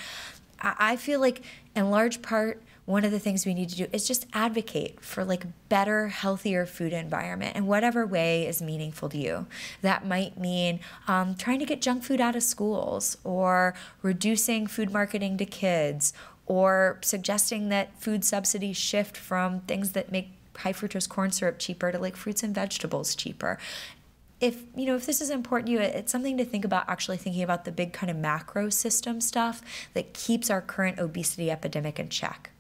B: I feel like in large part, one of the things we need to do is just advocate for like better, healthier food environment in whatever way is meaningful to you. That might mean trying to get junk food out of schools, or reducing food marketing to kids, or suggesting that food subsidies shift from things that make high fructose corn syrup cheaper to like fruits and vegetables cheaper. If this is important to you, it's something to think about, actually thinking about the big kind of macro system stuff that keeps our current obesity epidemic in check.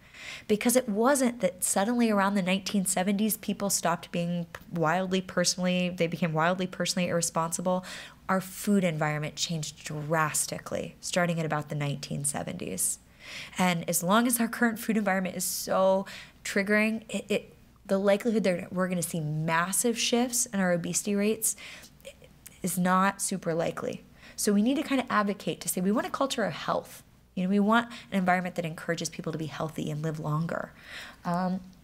B: Because it wasn't that suddenly around the 1970s, people stopped being they became wildly personally irresponsible. Our food environment changed drastically, starting at about the 1970s. And as long as our current food environment is so triggering, the likelihood that we're going to see massive shifts in our obesity rates is not super likely. So we need to kind of advocate to say we want a culture of health. We want an environment that encourages people to be healthy and live longer.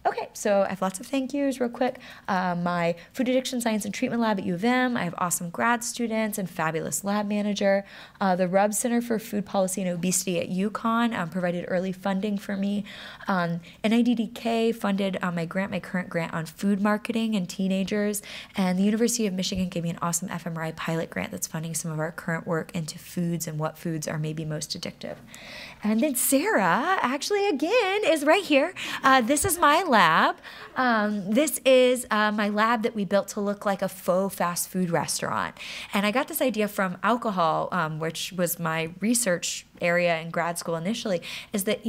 B: Okay, so I have lots of thank yous real quick. My Food Addiction Science and Treatment Lab at U of M. I have awesome grad students and fabulous lab manager. The RUB Center for Food Policy and Obesity at UConn provided early funding for me. NIDDK funded my current grant on food marketing and teenagers. And the University of Michigan gave me an awesome fMRI pilot grant that's funding some of our current work into foods and what foods are maybe most addictive. And then Sarah, actually, again, is right here. This is my lab. This is my lab that we built to look like a faux fast food restaurant. And I got this idea from alcohol, which was my research area in grad school initially, is that,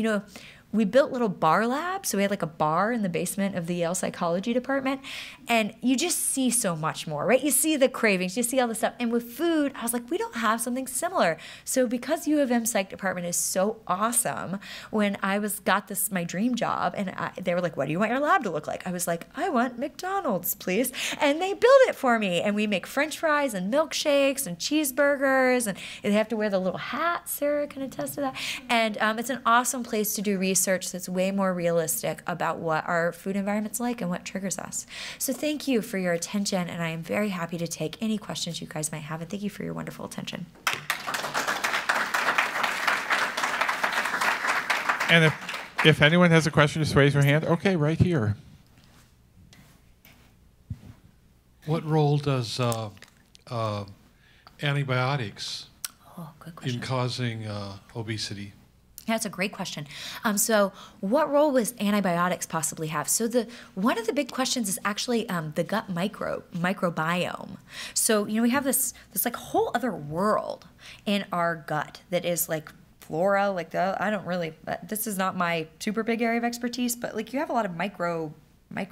B: we built little bar labs. So we had like a bar in the basement of the Yale psychology department. And you just see so much more, right? You see the cravings, you see all the stuff. And with food, I was like, we don't have something similar. So because U of M psych department is so awesome, when I got my dream job, and they were like, what do you want your lab to look like? I was like, I want McDonald's, please. And they build it for me. And we make French fries and milkshakes and cheeseburgers. And they have to wear the little hat. Sarah can attest to that. And it's an awesome place to do research that's way more realistic about what our food environment's like and what triggers us. So thank you for your attention, and I am very happy to take any questions you guys might have, and thank you for your wonderful attention.
D: And if anyone has a question, just raise your hand. Okay, right here.
E: What role does antibiotics in causing obesity?
B: That's a great question. So what role does antibiotics possibly have? So one of the big questions is actually the gut microbiome. So, we have this like whole other world in our gut that is like flora, like this is not my super big area of expertise, but like you have a lot of microbiome. You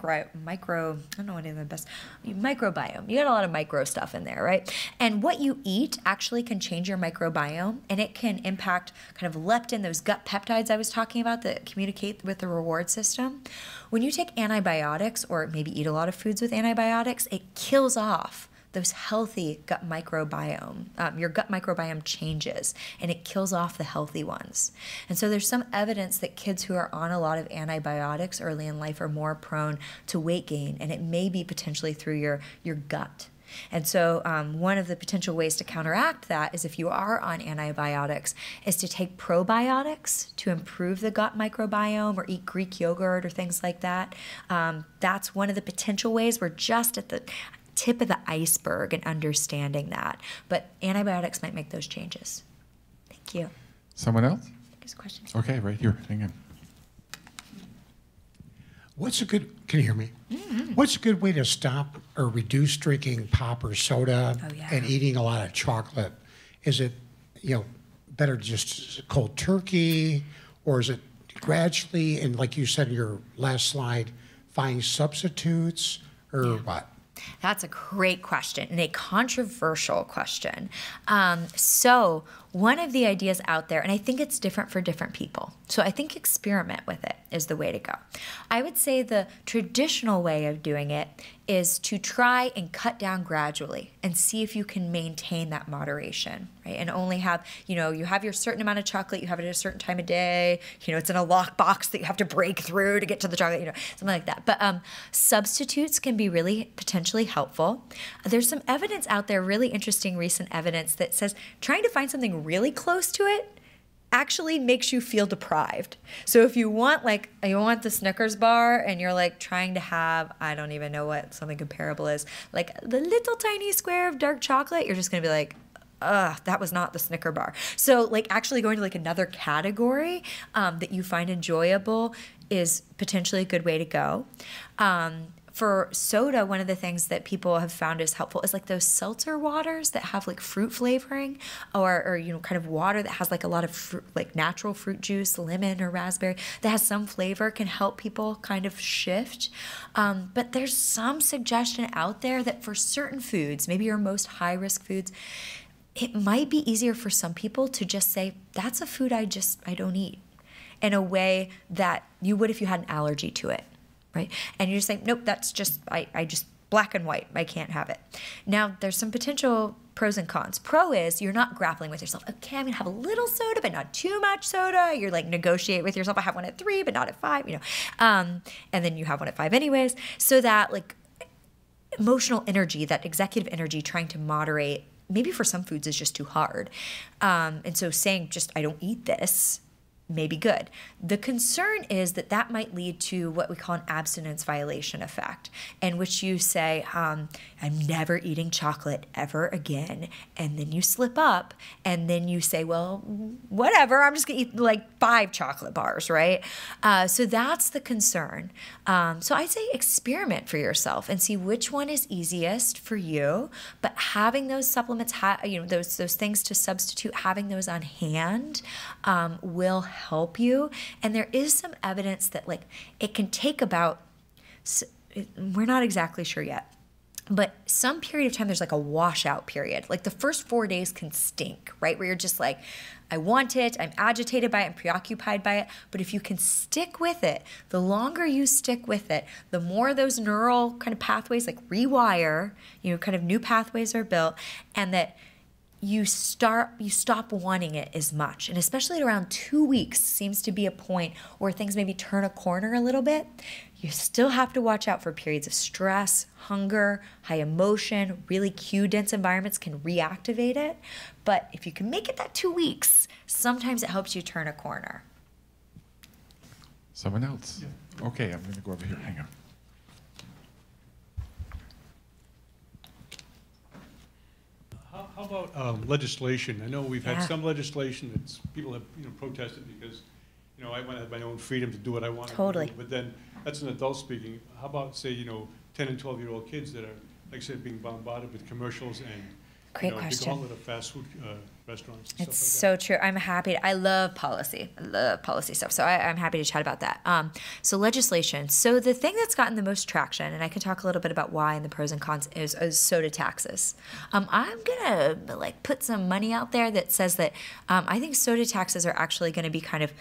B: got a lot of micro stuff in there, right? And what you eat actually can change your microbiome, and it can impact kind of leptin, those gut peptides I was talking about that communicate with the reward system. When you take antibiotics, or maybe eat a lot of foods with antibiotics, it kills off those healthy gut microbiome. Your gut microbiome changes, and it kills off the healthy ones. And so there's some evidence that kids who are on a lot of antibiotics early in life are more prone to weight gain, and it may be potentially through your gut. And so one of the potential ways to counteract that is, if you are on antibiotics, is to take probiotics to improve the gut microbiome, or eat Greek yogurt or things like that. That's one of the potential ways. We're just at the tip of the iceberg in understanding that. But antibiotics might make those changes. Thank you.
D: Someone else?
B: There's questions.
D: Okay, right here. Hang on.
F: Can you hear me? Mm-hmm. What's a good way to stop or reduce drinking pop or soda and eating a lot of chocolate? Is it, better just cold turkey, or is it gradually, and like you said in your last slide, find substitutes, or what?
B: That's a great question, and a controversial question. So one of the ideas out there, and I think it's different for different people, so I think experiment with it is the way to go. I would say the traditional way of doing it is to try and cut down gradually and see if you can maintain that moderation, right? And only have, you have your certain amount of chocolate, you have it at a certain time of day, it's in a lockbox that you have to break through to get to the chocolate, something like that. But substitutes can be really potentially helpful. There's some evidence out there, really interesting recent evidence, that says trying to find something really close to it actually makes you feel deprived. So if you want the Snickers bar, and you're like trying to have, I don't even know what something comparable is, like the little tiny square of dark chocolate, you're just gonna be like, ugh, that was not the Snicker bar. So like actually going to like another category that you find enjoyable is potentially a good way to go. For soda, one of the things that people have found is helpful is like those seltzer waters that have like fruit flavoring, or kind of water that has like a lot of fruit, like natural fruit juice, lemon or raspberry, that has some flavor, can help people kind of shift. But there's some suggestion out there that for certain foods, maybe your most high-risk foods, it might be easier for some people to just say, that's a food I don't eat, in a way that you would if you had an allergy to it. Right? And you just say, nope, that's just, I just black and white, I can't have it. Now, there's some potential pros and cons. Pro is you're not grappling with yourself. Okay, I'm gonna have a little soda, but not too much soda. You're like negotiate with yourself. I have one at 3, but not at 5, and then you have one at 5 anyways. So that like emotional energy, that executive energy, trying to moderate, maybe for some foods is just too hard. And so saying just, I don't eat this, may be good. The concern is that might lead to what we call an abstinence violation effect, in which you say, I I'm never eating chocolate ever again. And then you slip up and then you say, well, whatever, I'm just gonna eat like 5 chocolate bars, right? So that's the concern. So I'd say experiment for yourself and see which one is easiest for you, but having those supplements, those things to substitute, having those on hand will help you. And there is some evidence that like it can take about, we're not exactly sure yet, but some period of time, there's like a washout period. Like the first 4 days can stink, right? Where you're just like, I want it, I'm agitated by it, I'm preoccupied by it. But if you can stick with it, the longer you stick with it, the more those neural kind of pathways like rewire, kind of new pathways are built, and that you stop wanting it as much. And especially at around 2 weeks seems to be a point where things maybe turn a corner a little bit. You still have to watch out for periods of stress, hunger, high emotion. Really cue-dense environments can reactivate it. But if you can make it that 2 weeks, sometimes it helps you turn a corner.
D: Someone else? Yeah. Okay, I'm going to go over here. Hang on.
G: How about legislation? I know we've had some legislation that people have protested because I want to have my own freedom to do what I want to do. But then that's an adult speaking. How about, say, 10 and 12-year-old kids that are, like I said, being bombarded with commercials and
B: Great question.
G: the gauntlet of fast food restaurants and
B: It's
G: stuff like
B: so true. I'm happy. I love policy. I love policy stuff. So I'm happy to chat about that. So legislation. So the thing that's gotten the most traction, and I can talk a little bit about why and the pros and cons, is soda taxes. I'm gonna put some money out there that says that I think soda taxes are actually going to be kind of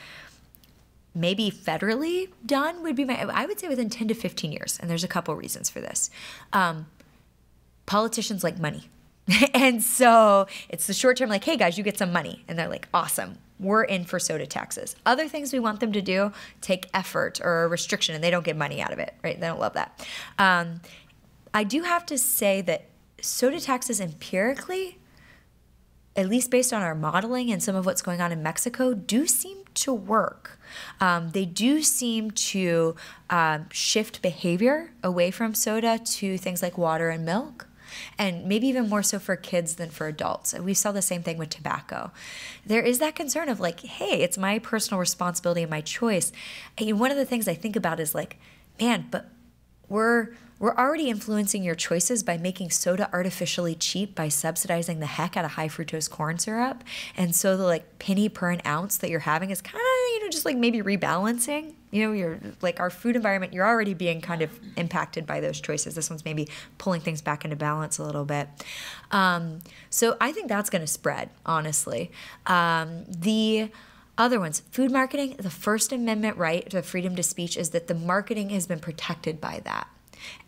B: maybe federally done I would say within 10 to 15 years. And there's a couple reasons for this. Politicians like money. And so it's the short term, like, hey guys, you get some money. And they're like, awesome, we're in for soda taxes. Other things we want them to do take effort or a restriction, and they don't get money out of it, right? They don't love that. I do have to say that soda taxes empirically, at least based on our modeling and some of what's going on in Mexico, do seem to work. They do seem to shift behavior away from soda to things like water and milk. And maybe even more so for kids than for adults. We saw the same thing with tobacco. There is that concern of like, hey, it's my personal responsibility and my choice. And one of the things I think about is like, man, but we're already influencing your choices by making soda artificially cheap by subsidizing the heck out of high fructose corn syrup. And so the penny per an ounce that you're having is kind of, just maybe rebalancing. You're our food environment, you're already being kind of impacted by those choices. This one's maybe pulling things back into balance a little bit. So I think that's going to spread, honestly. The other ones, food marketing, the First Amendment right to freedom to speech is that the marketing has been protected by that.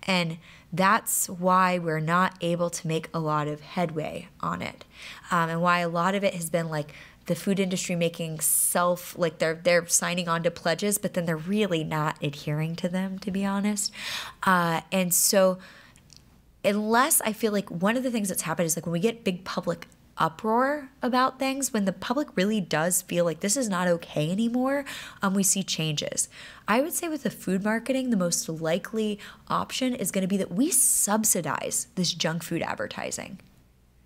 B: And that's why we're not able to make a lot of headway on it. And why a lot of it has been the food industry making they're signing on to pledges, but then they're really not adhering to them, to be honest. And so unless I feel like one of the things that's happened is when we get big public uproar about things, when the public really does feel like this is not okay anymore, we see changes. I would say with the food marketing, the most likely option is going to be that we subsidize this junk food advertising.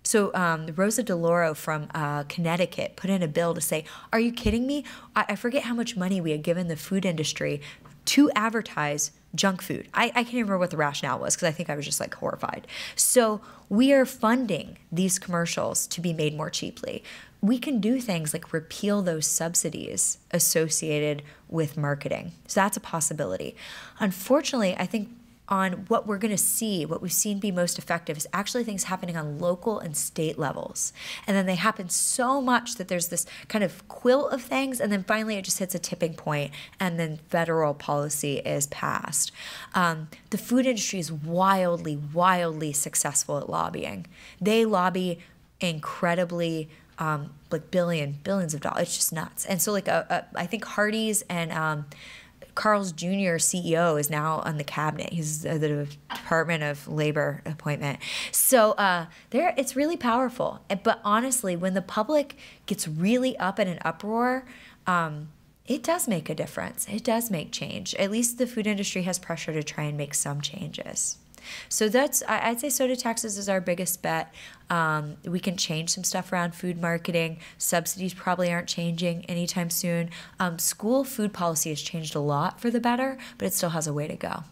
B: So Rosa DeLauro from Connecticut put in a bill to say, are you kidding me? I forget how much money we had given the food industry to advertise junk food. I can't even remember what the rationale was because I think I was just horrified. So we are funding these commercials to be made more cheaply. We can do things like repeal those subsidies associated with marketing. So that's a possibility. Unfortunately, I think on what we're going to see, what we've seen be most effective is actually things happening on local and state levels. And then they happen so much that there's this kind of quilt of things, and then finally it just hits a tipping point, and then federal policy is passed. The food industry is wildly, wildly successful at lobbying. They lobby incredibly, billions of dollars. It's just nuts. And so I think Hardee's and Carl's Jr. CEO is now on the cabinet. He's the Department of Labor appointment. So it's really powerful. But honestly, when the public gets really up in an uproar, it does make a difference. It does make change. At least the food industry has pressure to try and make some changes. So I'd say soda taxes is our biggest bet. We can change some stuff around food marketing. Subsidies probably aren't changing anytime soon. School food policy has changed a lot for the better, but it still has a way to go.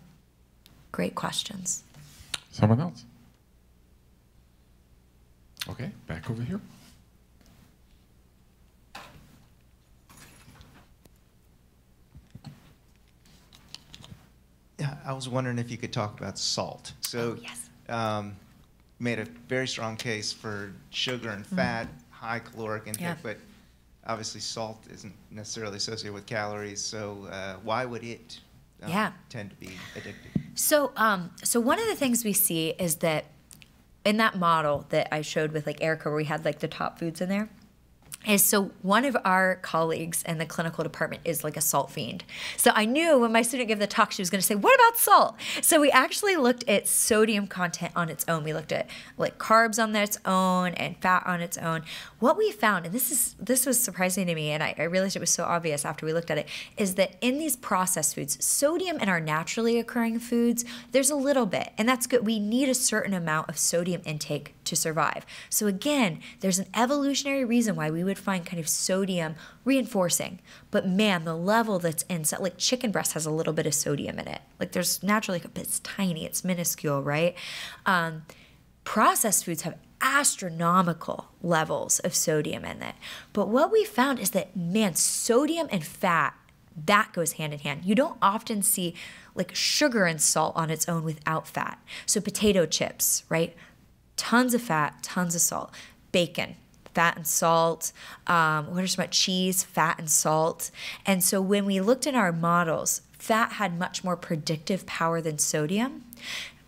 B: Great questions.
D: Someone else? Okay, back over here.
H: Yeah, I was wondering if you could talk about salt. So,
B: yes.
H: Made a very strong case for sugar and fat, high caloric intake, but obviously salt isn't necessarily associated with calories. So, why would it tend to be addictive?
B: So, so one of the things we see is that in that model that I showed with like Erica, where we had like the top foods in there, is so one of our colleagues in the clinical department is like a salt fiend. So I knew when my student gave the talk, she was going to say, what about salt? So we actually looked at sodium content on its own. We looked at like carbs on its own and fat on its own. What we found, and this was surprising to me, and I realized it was so obvious after we looked at it, is that in these processed foods, sodium in our naturally occurring foods, there's a little bit, and that's good. We need a certain amount of sodium intake to survive. So again, there's an evolutionary reason why we would find kind of sodium reinforcing. But man, the level that's in, like chicken breast has a little bit of sodium in it. Like there's naturally, it's tiny, it's minuscule, right? Processed foods have astronomical levels of sodium in it. But what we found is that, man, sodium and fat, that goes hand in hand. You don't often see like sugar and salt on its own without fat. So potato chips, right? Tons of fat, tons of salt. Bacon, fat and salt. What are some cheese, fat and salt. And so when we looked in our models, fat had much more predictive power than sodium.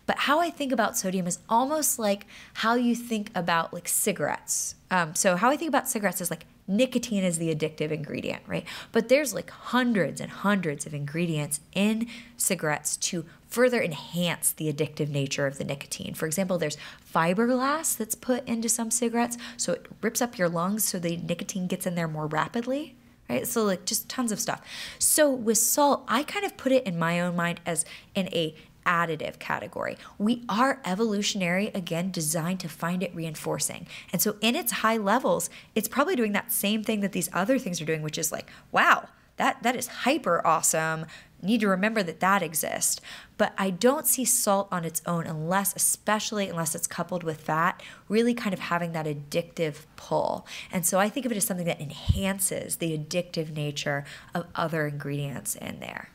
B: But how I think about sodium is almost like how you think about like cigarettes. So how I think about cigarettes is like nicotine is the addictive ingredient, right? But there's like hundreds and hundreds of ingredients in cigarettes to further enhance the addictive nature of the nicotine. For example, there's fiberglass that's put into some cigarettes, so it rips up your lungs so the nicotine gets in there more rapidly, right? So like just tons of stuff. So with salt, I kind of put it in my own mind as in a additive category. We are evolutionary, again, designed to find it reinforcing. And so in its high levels, it's probably doing that same thing that these other things are doing, which is like, wow, that is hyper awesome. Need to remember that that exists. But I don't see salt on its own especially unless it's coupled with fat, really kind of having that addictive pull. And so I think of it as something that enhances the addictive nature of other ingredients in there.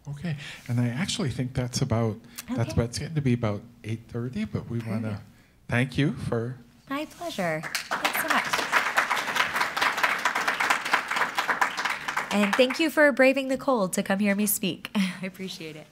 D: Okay, and I actually think that's it's getting to be about 8:30, but we want to thank you for...
B: My pleasure. Thanks so much. And thank you for braving the cold to come hear me speak. I appreciate it.